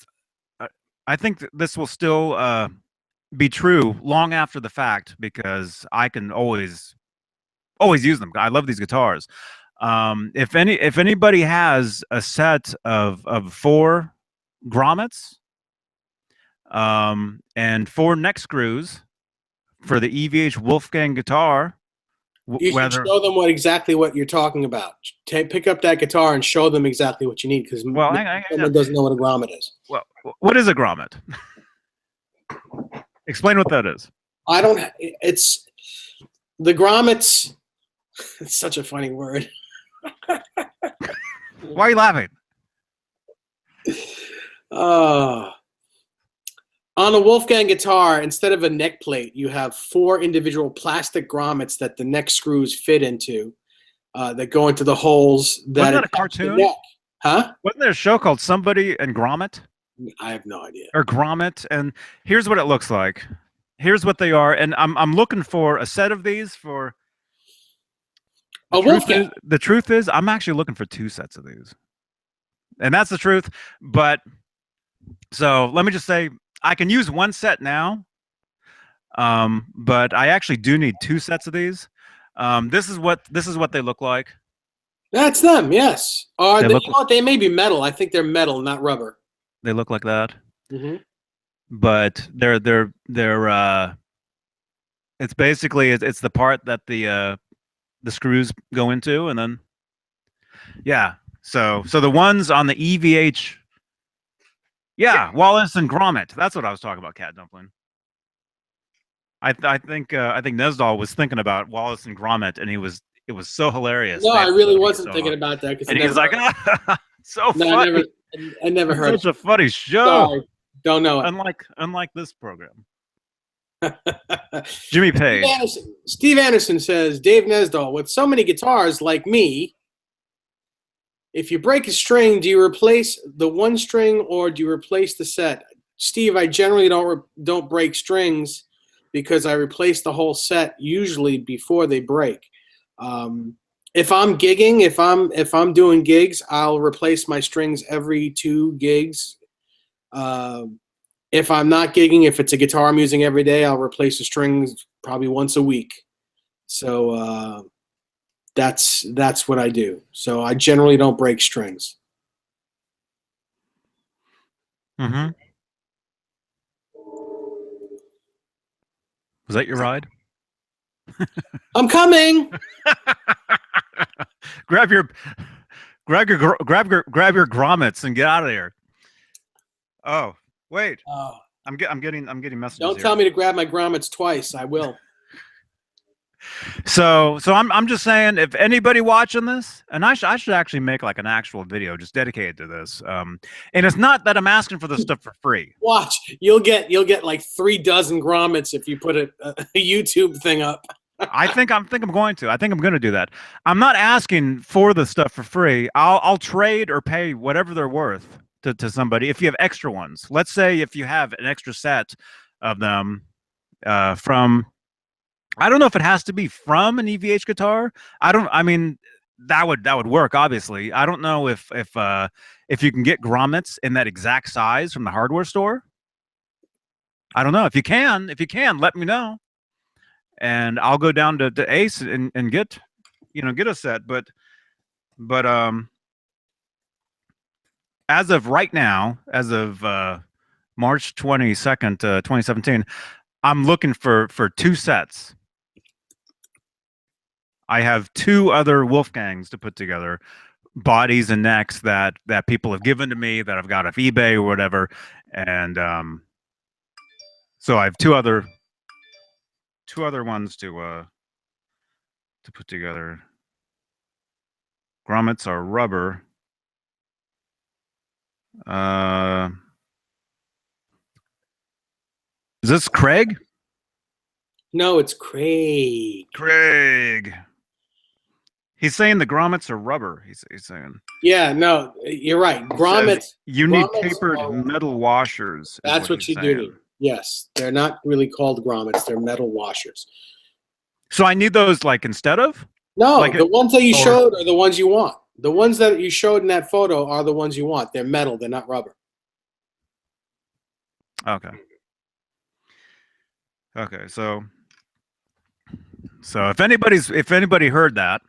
will still be true long after the fact because I can always use them. I love these guitars. If anybody has a set of 4 grommets and 4 neck screws for the EVH Wolfgang guitar, You should show them exactly what you're talking about. Pick up that guitar and show them exactly what you need, because someone doesn't know what a grommet is. Well, what is a grommet? Explain what that is. I don't. It's the grommets. It's such a funny word. Why are you laughing? On a Wolfgang guitar, instead of a neck plate, you have 4 individual plastic grommets that the neck screws fit into, that go into the holes. Wasn't that a cartoon? Huh? Wasn't there a show called Somebody and Grommet? I have no idea. Or Grommet, and here's what it looks like. Here's what they are, and I'm looking for a set of these for. The truth is, I'm actually looking for 2 sets of these, and that's the truth. But so let me just say, I can use 1 set now, but I actually do need 2 sets of these. This is what they look like. That's them, yes. They may be metal. I think they're metal, not rubber. They look like that. Mm-hmm. But they're it's basically it's the part that the screws go into, and then so the ones on the EVH. Yeah, Wallace and Grommet. That's what I was talking about, Cat Dumpling. I think Nesdal was thinking about Wallace and Grommet, and it was so hilarious. No, I really wasn't thinking about that, because he's like, so funny. I never heard. Such a funny show. Sorry, don't know it. Unlike this program. Jimmy Page. Steve Anderson says, Dave Nesdal, with so many guitars like me, if you break a string, do you replace the 1 string or do you replace the set? Steve, I generally don't break strings, because I replace the whole set usually before they break. If I'm gigging, if I'm doing gigs, I'll replace my strings every 2 gigs. If I'm not gigging, if it's a guitar I'm using every day, I'll replace the strings probably once a week. So that's what I do. So I generally don't break strings. Mm-hmm. Was that your ride? I'm coming. grab your grommets and get out of there. Oh, wait. I'm getting messages. Don't tell me to grab my grommets twice. I will. So I'm just saying, if anybody watching this, and I should actually make like an actual video just dedicated to this. And it's not that I'm asking for this stuff for free. Watch, you'll get like 3 dozen grommets if you put a YouTube thing up. I think I'm going to do that. I'm not asking for the stuff for free. I'll trade or pay whatever they're worth to somebody if you have extra ones. Let's say if you have an extra set of them from. I don't know if it has to be from an EVH guitar. I mean, that would work, obviously. I don't know if you can get grommets in that exact size from the hardware store. I don't know. If you can, let me know, and I'll go down to Ace and get a set. But as of right now, as of March 22nd, 2017, I'm looking for 2 sets. I have 2 other Wolfgangs to put together, bodies and necks that people have given to me, that I've got off eBay or whatever, and so I have two other ones to put together. Grommets are rubber. Is this Craig? No, it's Craig. Craig. He's saying the grommets are rubber. He's saying. Yeah, no, you're right. Grommets. You need tapered metal washers. That's what you do. Yes, they're not really called grommets. They're metal washers. So I need those like instead of? No, like the ones that you showed are the ones you want. The ones that you showed in that photo are the ones you want. They're metal. They're not rubber. Okay. Okay, so if anybody heard that,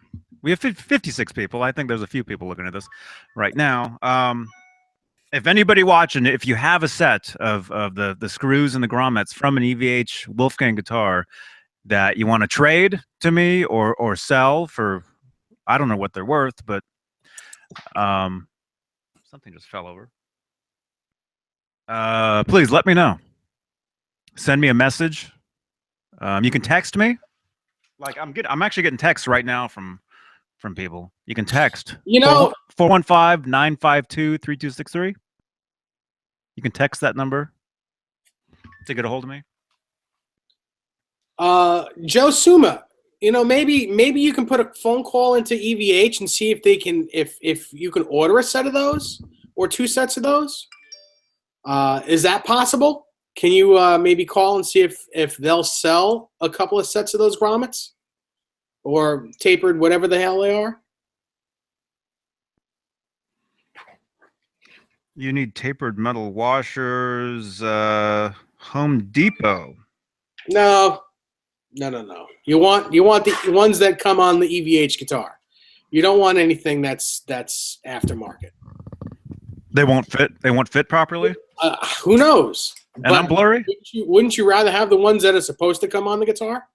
we have 56 people. I think there's a few people looking at this right now. If anybody watching, if you have a set of the screws and the grommets from an EVH Wolfgang guitar that you want to trade to me or sell for, I don't know what they're worth, but something just fell over. Please let me know. Send me a message. You can text me. Like I'm actually getting texts right now from people. You can text. You know, 415-952-3263. You can text that number to get a hold of me. Joe Suma, you know, maybe you can put a phone call into EVH and see if they can, if you can order a set of those or 2 sets of those. Is that possible? Can you maybe call and see if they'll sell a couple of sets of those grommets or tapered, whatever the hell they are? You need tapered metal washers. Home Depot. No. You want the ones that come on the EVH guitar. You don't want anything that's aftermarket. They won't fit. They won't fit properly. Who knows? And I'm blurry. Wouldn't you rather have the ones that are supposed to come on the guitar?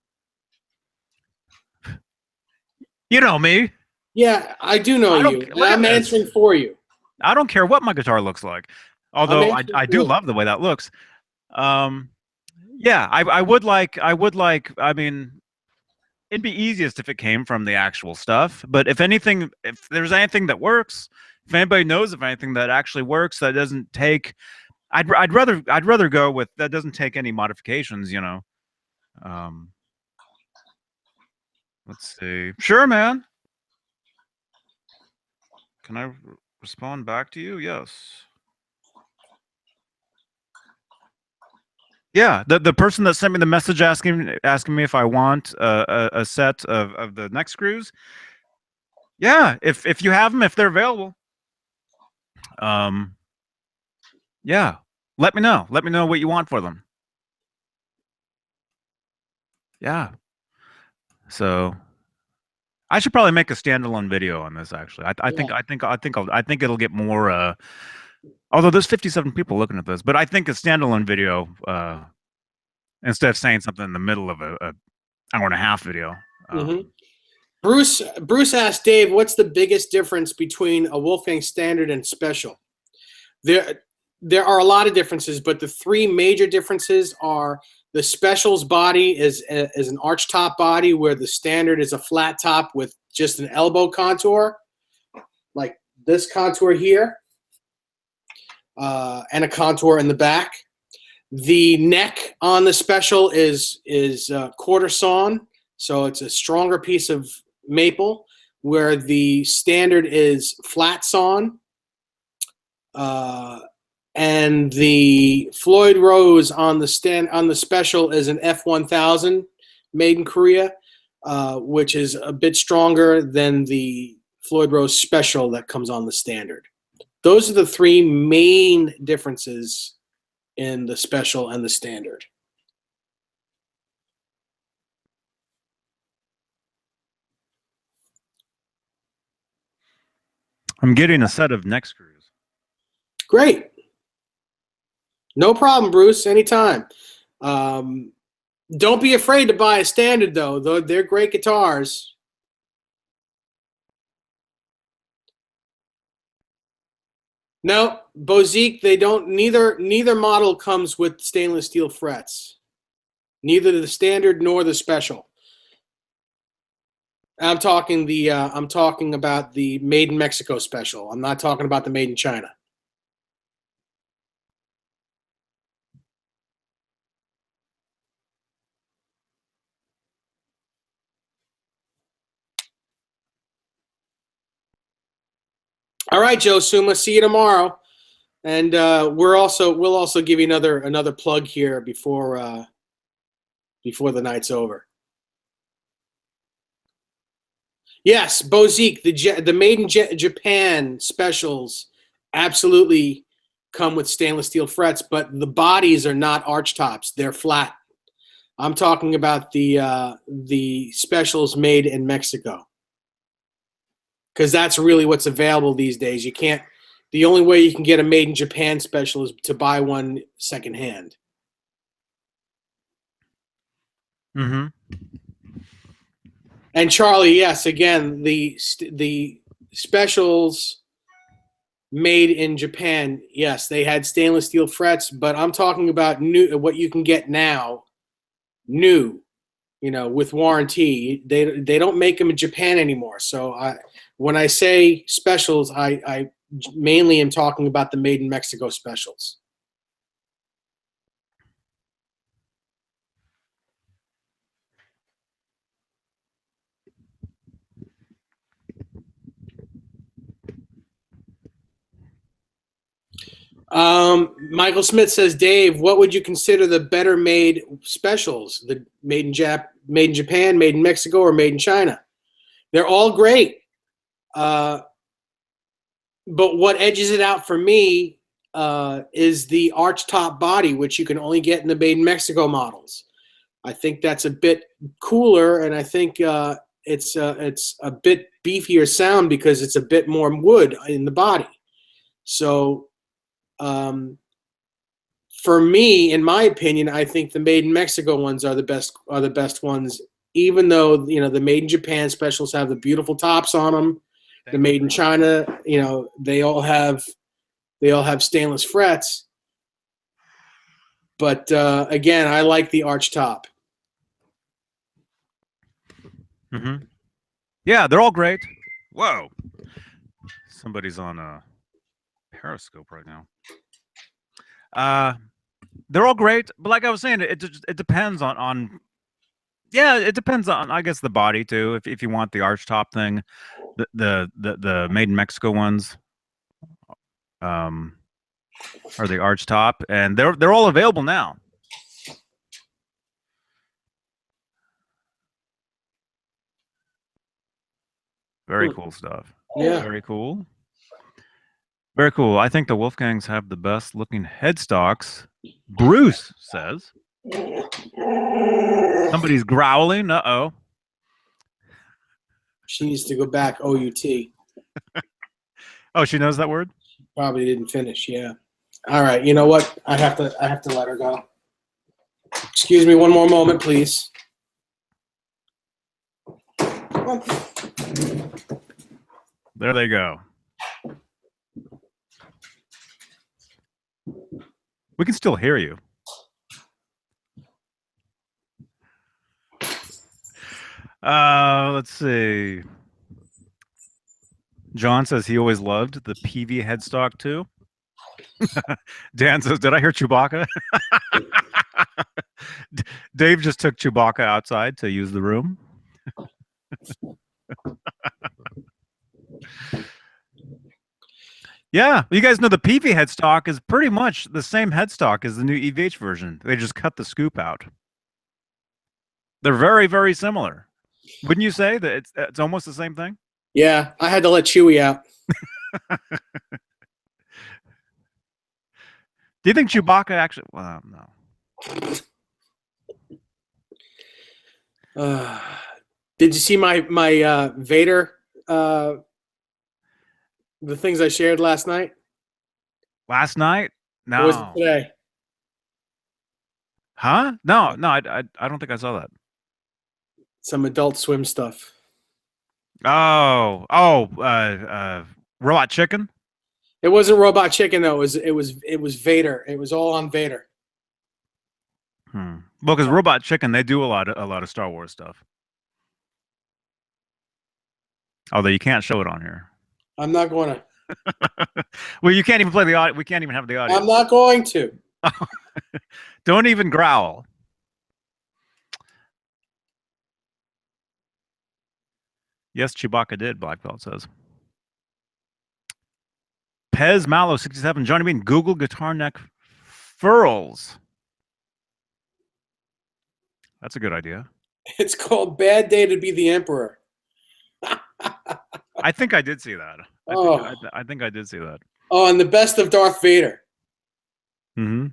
You know me. Yeah, I do know you. I'm answering for you. I don't care what my guitar looks like. Although I do love the way that looks. Yeah, I would like, I mean, it'd be easiest if it came from the actual stuff. But if anything, if there's anything that works, if anybody knows of anything that actually works, that doesn't take, I'd rather go with that doesn't take any modifications, you know. Let's see. Sure, man. Can I respond back to you? Yes. Yeah, the person that sent me the message asking me if I want a set of the neck screws. Yeah, if you have them, if they're available. Yeah, let me know. Let me know what you want for them. Yeah. So I should probably make a standalone video on this. Actually, I think it'll get more. Although there's 57 people looking at this, but I think a standalone video, instead of saying something in the middle of a hour and a half video. Bruce asked Dave, "What's the biggest difference between a Wolfgang Standard and Special?" There are a lot of differences, but the 3 major differences are the Special's body is an arch top body, where the Standard is a flat top with just an elbow contour, like this contour here, and a contour in the back. The neck on the Special is quarter sawn, so it's a stronger piece of maple, where the Standard is flat sawn. And the Floyd Rose on the Special is an F1000 made in Korea, which is a bit stronger than the Floyd Rose Special that comes on the Standard. Those are the 3 main differences in the Special and the Standard. I'm getting a set of neck screws. Great. No problem, Bruce. Anytime. Don't be afraid to buy a Standard, though. They're great guitars. No, Bozique, they don't. Neither model comes with stainless steel frets. Neither the Standard nor the Special. I'm talking about the Made in Mexico Special. I'm not talking about the Made in China. All right, Joe Suma. See you tomorrow, and we'll also give you another plug here before the night's over. Yes, Bozique, the Made in Japan Specials absolutely come with stainless steel frets, but the bodies are not arch tops; they're flat. I'm talking about the Specials made in Mexico, because that's really what's available these days. You can't. The only way you can get a Made in Japan Special is to buy one secondhand. And Charlie, yes, again, the specials made in Japan, yes, they had stainless steel frets, but I'm talking about new, what you can get now, new, with warranty. They don't make them in Japan anymore. So when I say specials, I mainly am talking about the made in Mexico specials. Michael Smith says, Dave, what would you consider the better made specials? The made in Japan, made in Mexico, or made in China? They're all great. But what edges it out for me is the arch top body, which you can only get in the made in Mexico models. I think that's a bit cooler, and I think it's a bit beefier sound because it's a bit more wood in the body. So for me, in my opinion, I think the made in Mexico ones are the best ones. Even though the made in Japan specials have the beautiful tops on them, the made in China, they all have stainless frets. But again, I like the arch top. Mm-hmm. Yeah, they're all great. Whoa, somebody's on a Periscope right now. They're all great, but like I was saying, it depends on. Yeah, it depends on, I guess, the body too. If you want the arch top thing, the made in Mexico ones, are the arch top, and they're all available now. Very cool stuff. Yeah. Very cool. Very cool. I think the Wolfgangs have the best looking headstocks. Bruce says. Somebody's growling. Uh-oh. She needs to go back OUT. Oh, she knows that word? Probably didn't finish, yeah. All right, you know what? I have to let her go. Excuse me one more moment, please. There they go. We can still hear you. Let's see. John says he always loved the PV headstock too. Dan says, did I hear Chewbacca? Dave just took Chewbacca outside to use the room. Yeah, you guys know the PV headstock is pretty much the same headstock as the new EVH version. They just cut the scoop out. They're very, very similar. Wouldn't you say that it's almost the same thing? Yeah, I had to let Chewie out. Do you think Chewbacca actually? Well, no. Did you see my Vader? The things I shared last night. Last night? No. Or was it today? Huh? No. I don't think I saw that. Some Adult Swim stuff. Oh, Robot Chicken. It wasn't Robot Chicken though. It was Vader. It was all on Vader. Well, because Robot Chicken, they do a lot of Star Wars stuff. Although you can't show it on here. I'm not going to. Well, you can't even play the audio. We can't even have the audio. I'm not going to. Don't even growl. Yes, Chewbacca did, Black Belt says. Pez Mallow 67, Johnny Bean, Google guitar neck furls. That's a good idea. It's called Bad Day to Be the Emperor. I think I did see that. I think I did see that. Oh, and the best of Darth Vader. Mm-hmm.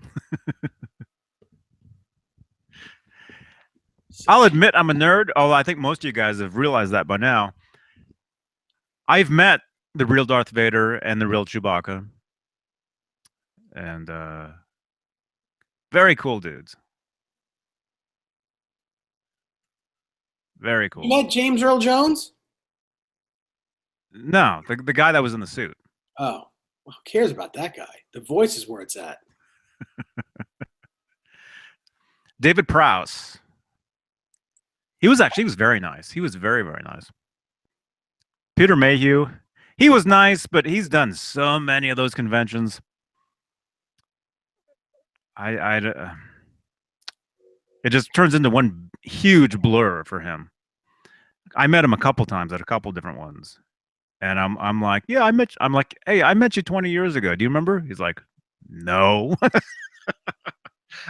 I'll admit I'm a nerd, although I think most of you guys have realized that by now. I've met the real Darth Vader and the real Chewbacca. And very cool dudes. Very You cool. met James Earl Jones? No, the guy that was in the suit. Oh, well, who cares about that guy? The voice is where it's at. David Prowse. He was very nice. He was very, very nice. Peter Mayhew. He was nice, but he's done so many of those conventions. It just turns into one huge blur for him. I met him a couple times at a couple different ones, and I'm like, yeah, I'm like, hey, I met you 20 years ago. Do you remember? He's like, no.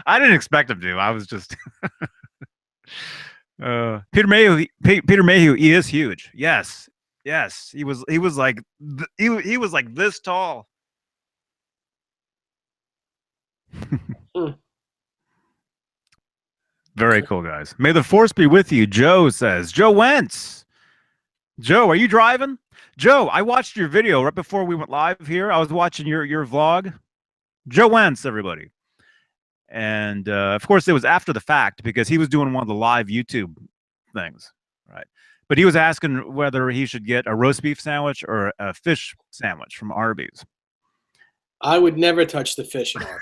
I didn't expect him to. I was just Peter Mayhew. Peter Mayhew. He is huge. Yes, yes. He was like he was like this tall. Very cool, guys. May the force be with you. Joe says. Joe Wentz. Joe, are you driving? Joe, I watched your video right before we went live here. I was watching your vlog. Joe Wentz, everybody. And of course, it was after the fact because he was doing one of the live YouTube things, right? But he was asking whether he should get a roast beef sandwich or a fish sandwich from Arby's. I would never touch the fish at all.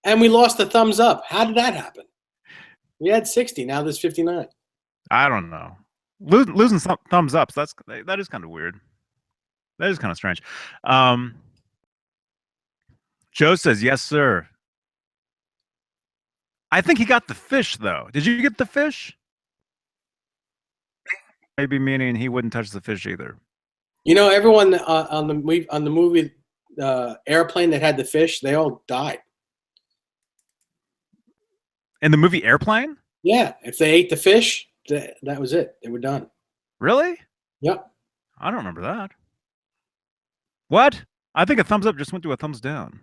And we lost the thumbs up. How did that happen? We had 60. Now there's 59. I don't know. Losing some thumbs ups. That is kind of weird. That is kind of strange. Joe says, yes, sir. I think he got the fish, though. Did you get the fish? Maybe meaning he wouldn't touch the fish either. You know, everyone on the movie Airplane that had the fish, they all died. In the movie Airplane? Yeah. If they ate the fish, that was it. They were done. Really? Yep. I don't remember that. What? I think a thumbs up just went to a thumbs down.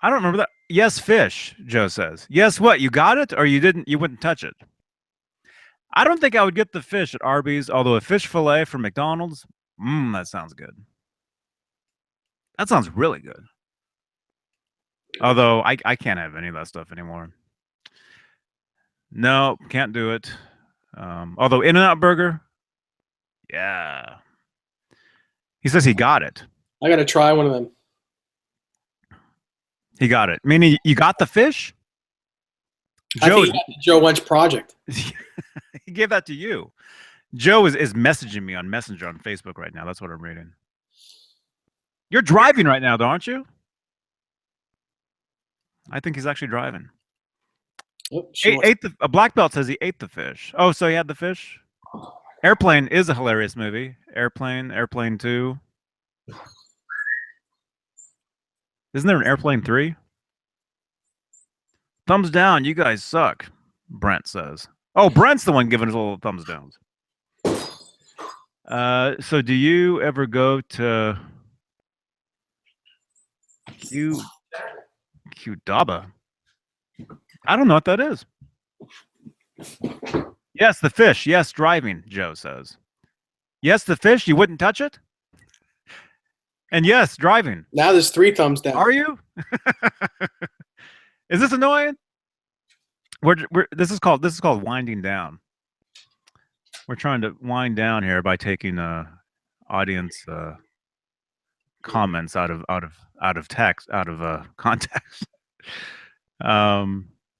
I don't remember that. Yes, fish, Joe says. Yes, what? You got it or you didn't? You wouldn't touch it? I don't think I would get the fish at Arby's, although a fish fillet from McDonald's, that sounds good. That sounds really good. Although I can't have any of that stuff anymore. No, can't do it. Although In-N-Out Burger, yeah. He says he got it. I got to try one of them. He got it. Meaning you got the fish? Joe, Joe Wentz project. He gave that to you. Joe is messaging me on Messenger on Facebook right now. That's what I'm reading. You're driving right now, though, aren't you? I think he's actually driving. Oh, A black belt says he ate the fish. Oh, so he had the fish? Airplane is a hilarious movie. Airplane 2. Isn't there an Airplane 3? Thumbs down, you guys suck, Brent says. Oh, Brent's the one giving us all the thumbs downs. So do you ever go to Qdaba? I don't know what that is. Yes, the fish. Yes, driving, Joe says. Yes, the fish. You wouldn't touch it? And yes, driving. Now there's 3 thumbs down. Are you? Is this annoying? This is called winding down. We're trying to wind down here by taking audience comments out of text, out of context.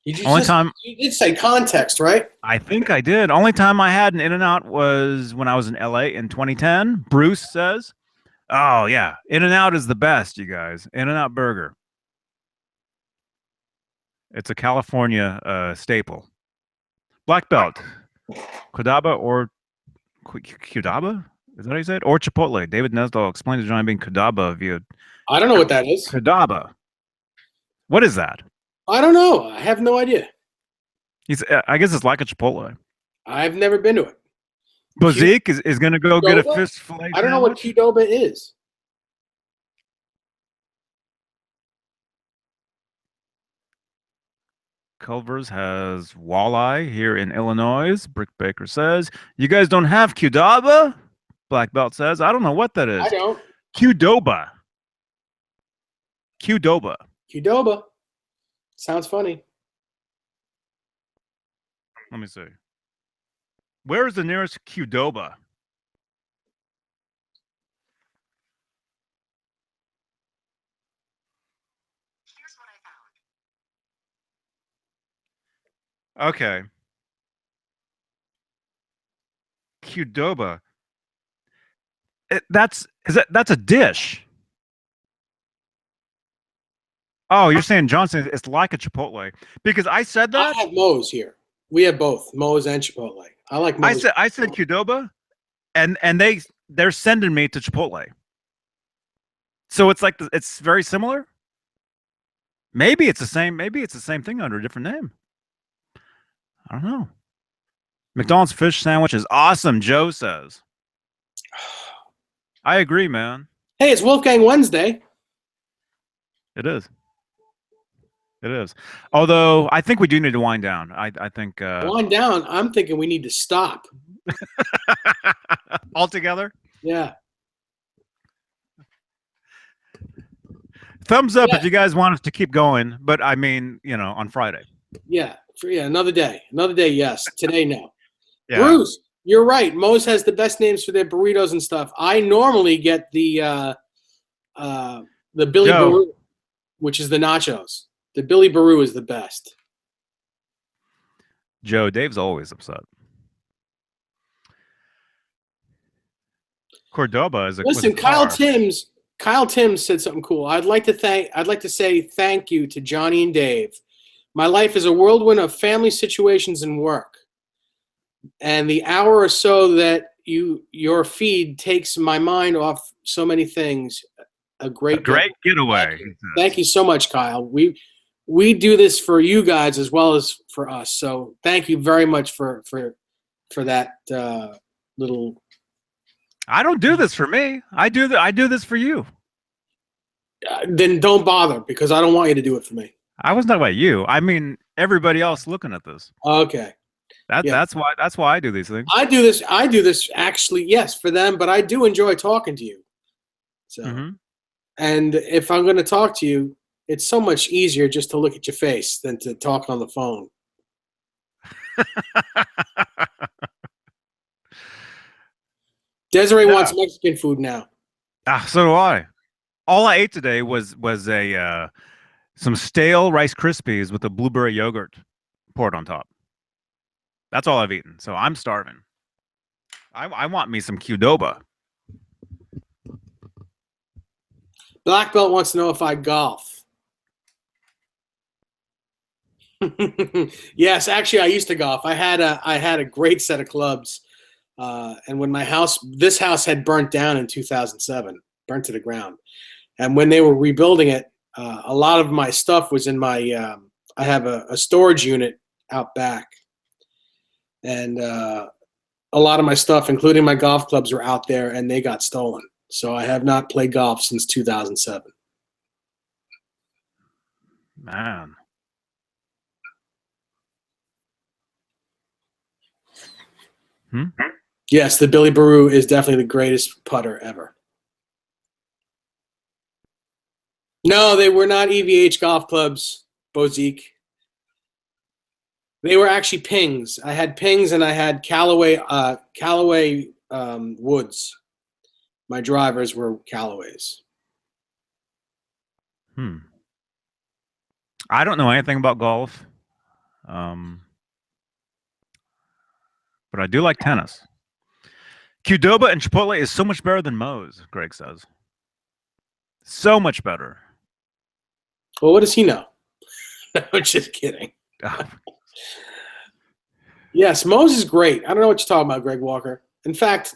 You did say context, right? I think I did. Only time I had an In-N-Out was when I was in LA in 2010. Bruce says, "Oh yeah, In-N-Out is the best, you guys. In-N-Out burger. It's a California staple. Black belt, Qdaba or Qdaba? Is that how you say it? Or Chipotle. David Nesdall explained to John being Qdaba via. I don't know what that is. Qdaba. What is that? I don't know. I have no idea. I guess it's like a Chipotle. I've never been to it. But Zeke is going to go get a fish fillet. I don't know what Qdoba is. Culver's has walleye here in Illinois. Brick Baker says, "You guys don't have Qdaba?" Black Belt says, "I don't know what that is." I don't. Qdoba. Qdoba. Sounds funny. Let me see. Where is the nearest Qdoba? Okay. Qdoba. That's a dish. Oh, you're saying Johnson? It's like a Chipotle because I said I that. have Moe's here. We have both Moe's and Chipotle. I like Moe's. I said Qdoba, and they're sending me to Chipotle. So it's like it's very similar. Maybe it's the same. Maybe it's the same thing under a different name. I don't know. McDonald's fish sandwich is awesome, Joe says. I agree, man. Hey, it's Wolfgang Wednesday. It is. It is. Although I think we do need to wind down. I think Wind down. I'm thinking we need to stop. altogether. Yeah. Thumbs up if you guys want us to keep going, but I mean, on Friday. Yeah. Another day. Another day, yes. Today, no. Yeah. Bruce, you're right. Moe's has the best names for their burritos and stuff. I normally get the Billy Joe. Baru, which is the nachos. The Billy Baru is the best. Joe, Dave's always upset. Cordoba is a Listen, Kyle Timms said something cool. I'd like to say thank you to Johnny and Dave. My life is a whirlwind of family situations and work. And the hour or so that your feed takes my mind off so many things. A great getaway. Thank you so much, Kyle. We do this for you guys as well as for us. So thank you very much for that little. I don't do this for me. I do this for you. Then don't bother because I don't want you to do it for me. I wasn't talking about you. I mean everybody else looking at this. Okay. That's why I do these things. I do this actually, yes, for them, but I do enjoy talking to you. So, and if I'm going to talk to you, it's so much easier just to look at your face than to talk on the phone. Desiree wants Mexican food now. So do I. All I ate today was a some stale Rice Krispies with a blueberry yogurt poured on top. That's all I've eaten. So I'm starving. I want me some Qdoba. Black Belt wants to know if I golf. Yes, actually, I used to golf. I had a great set of clubs, and when this house had burnt down in 2007, burnt to the ground, and when they were rebuilding it, a lot of my stuff was in my. I have a storage unit out back, and a lot of my stuff, including my golf clubs, were out there, and they got stolen. So I have not played golf since 2007. Man. Yes, the Billy Baru is definitely the greatest putter ever. No, they were not EVH golf clubs, Bozique. They were actually pings. I had pings and I had Callaway Woods. My drivers were Callaways. I don't know anything about golf, but I do like tennis. Qdoba and Chipotle is so much better than Moe's, Greg says. So much better. Well, what does he know? I'm just kidding. Yes, Moe's is great. I don't know what you're talking about, Greg Walker. In fact,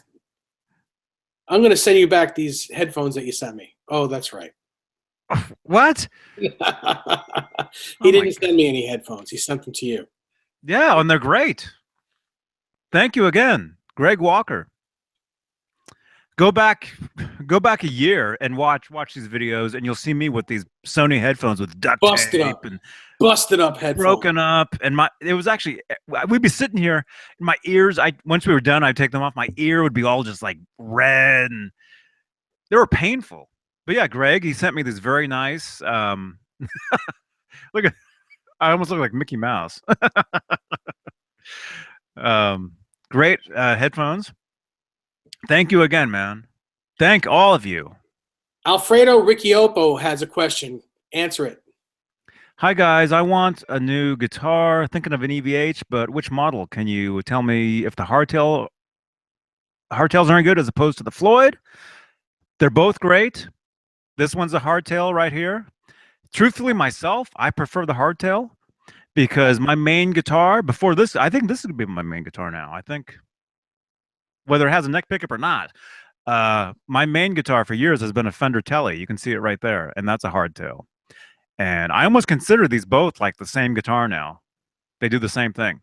I'm going to send you back these headphones that you sent me. Oh, that's right. What? He didn't send me any headphones. He sent them to you. Yeah, and they're great. Thank you again, Greg Walker. Go back a year and watch these videos, and you'll see me with these Sony headphones with duct tape and busted up headphones, broken up, and it was actually we'd be sitting here, and my ears. Once we were done, I'd take them off. My ear would be all just like red, and they were painful. But yeah, Greg, he sent me this very nice. Look at I almost look like Mickey Mouse. Great headphones. Thank you again, man. Thank all of you. Alfredo Riccioppo has a question. Answer it. Hi guys, I want a new guitar. Thinking of an EVH, but which model? Can you tell me if the hardtails are any good as opposed to the Floyd? They're both great. This one's a hardtail right here. Truthfully, myself, I prefer the hardtail because my main guitar before this, I think this would be my main guitar now. I think whether it has a neck pickup or not, my main guitar for years has been a Fender Tele. You can see it right there, and that's a hardtail. And I almost consider these both like the same guitar now. They do the same thing.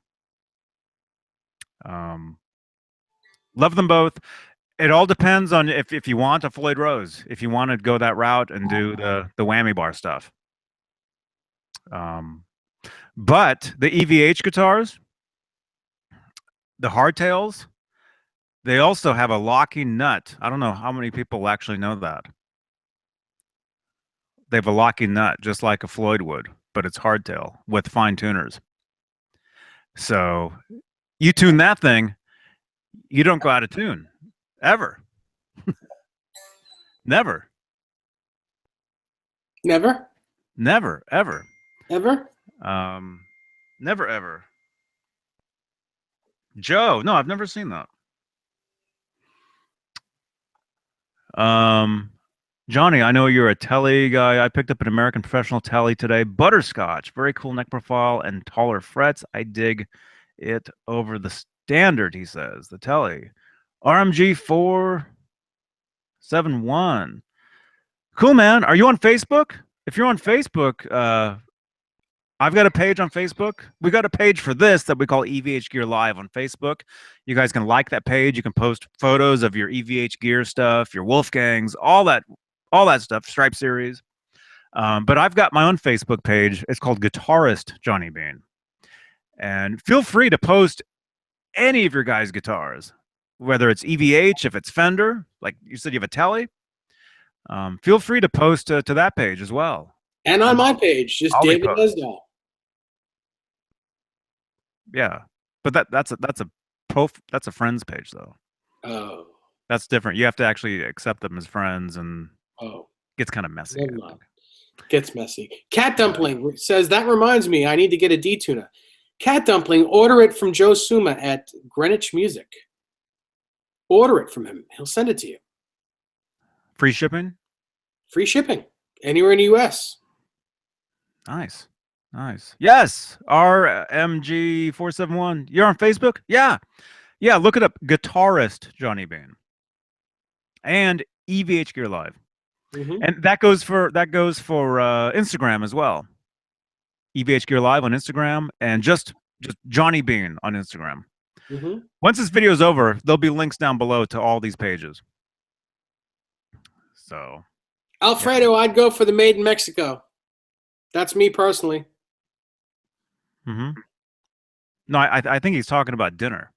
Love them both. It all depends on if you want a Floyd Rose, if you want to go that route and do the whammy bar stuff. But the EVH guitars, the hardtails, they also have a locking nut. I don't know how many people actually know that. They have a locking nut, just like a Floyd would, but it's hardtail with fine tuners. So you tune that thing, you don't go out of tune, ever. Never. Never? Never, ever. Ever? Never, ever. Joe, no, I've never seen that. Johnny, I know you're a Tele guy. I picked up an American Professional Tele today. Butterscotch, very cool neck profile and taller frets. I dig it over the standard, he says. The Tele. RMG 471. Cool, man. Are you on Facebook? If you're on Facebook, I've got a page on Facebook. We got a page for this that we call EVHGEAR Live on Facebook. You guys can like that page. You can post photos of your EVHGEAR stuff, your Wolfgangs, all that stuff, Stripe Series. But I've got my own Facebook page. It's called Guitarist Johnny Bean. And feel free to post any of your guys' guitars, whether it's EVH, if it's Fender, like you said you have a Tele. Feel free to post to that page as well. And on my page, just David Lesdell. Yeah, but that's a friends page though. Oh, that's different. You have to actually accept them as friends, and gets kind of messy. Gets messy. Cat Dumpling says that reminds me, I need to get a D-tuner. Cat Dumpling, order it from Joe Suma at Greenwich Music. Order it from him. He'll send it to you. Free shipping. Free shipping anywhere in the U.S. Nice. Nice. Yes. RMG 471. You're on Facebook? Yeah. Yeah. Look it up. Guitarist Johnny Bean. And EVHGEAR Live. And that goes for Instagram as well. EVHGEAR Live on Instagram and just Johnny Bean on Instagram. Once this video is over, there'll be links down below to all these pages. So Alfredo, I'd go for the Made in Mexico. That's me personally. No, I think he's talking about dinner.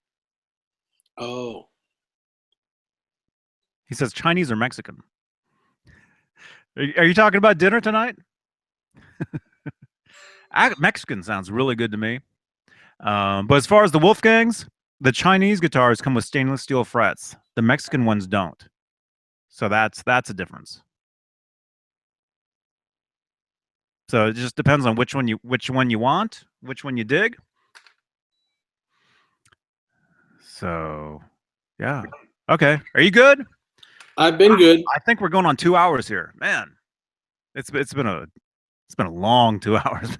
Oh. He says Chinese or Mexican. Are you talking about dinner tonight? Mexican sounds really good to me. But as far as the Wolfgangs, the Chinese guitars come with stainless steel frets. The Mexican ones don't. So that's a difference. So it just depends on which one you want, which one you dig. So, yeah. Okay. Are you good? I've been good. I think we're going on 2 hours here, man. It's been a long 2 hours.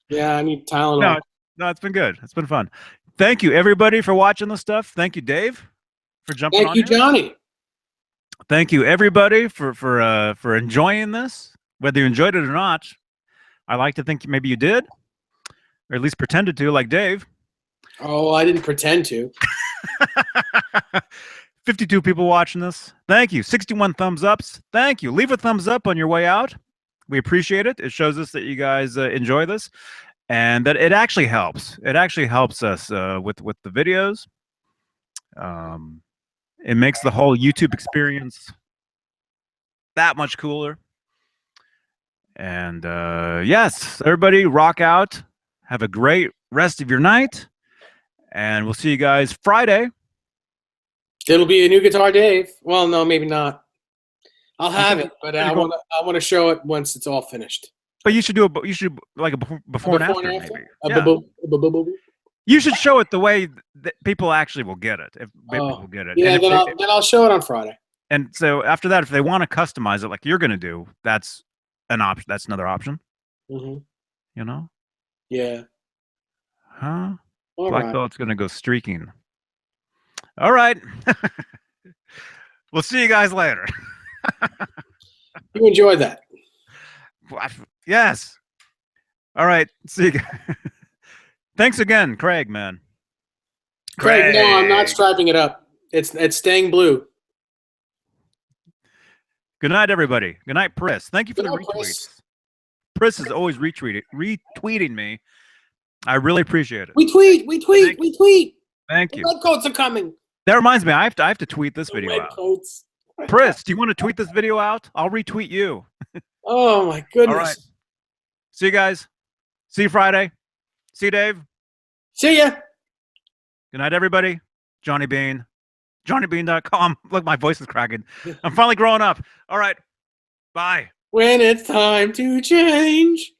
Yeah, I need Tylenol. No, it's been good. It's been fun. Thank you everybody for watching this stuff. Thank you, Dave, for jumping on. Thank you, Johnny. Thank you everybody for enjoying this, whether you enjoyed it or not. I like to think maybe you did, or at least pretended to, like Dave. Oh, I didn't pretend to. 52 people watching this. Thank you. 61 thumbs ups. Thank you. Leave a thumbs up on your way out. We appreciate it. It shows us that you guys enjoy this, and that it actually helps. It actually helps us with the videos. It makes the whole YouTube experience that much cooler. And yes, everybody rock out. Have a great rest of your night. And we'll see you guys Friday. It'll be a new guitar, Dave. Well, no, maybe not. I'll have it, but I want to show it once it's all finished. But you should do like a before and after, maybe. Yeah. You should show it the way that people actually will get it. If people will get it. Yeah, then I'll show it on Friday. And so after that, if they want to customize it like you're going to do, that's an option. That's another option. Mm-hmm. You know? Yeah. Huh? All Black right. Belt's going to go streaking. All right. We'll see you guys later. You enjoyed that. Yes. All right. See you guys. Thanks again, Craig, man. Craig, no, I'm not striping it up. It's staying blue. Good night, everybody. Good night, Pris. Thank you for the Good night, retweets. Pris is always retweeting me. I really appreciate it. We tweet. Thank you. Red coats are coming. That reminds me, I have to tweet this video Red out. coats. Pris, do you want to tweet this video out? I'll retweet you. Oh my goodness. All right. See you guys. See you Friday. See you, Dave. See ya. Good night, everybody. Johnny Bean. JohnnyBean.com. Look, my voice is cracking. I'm finally growing up. All right. Bye. When it's time to change.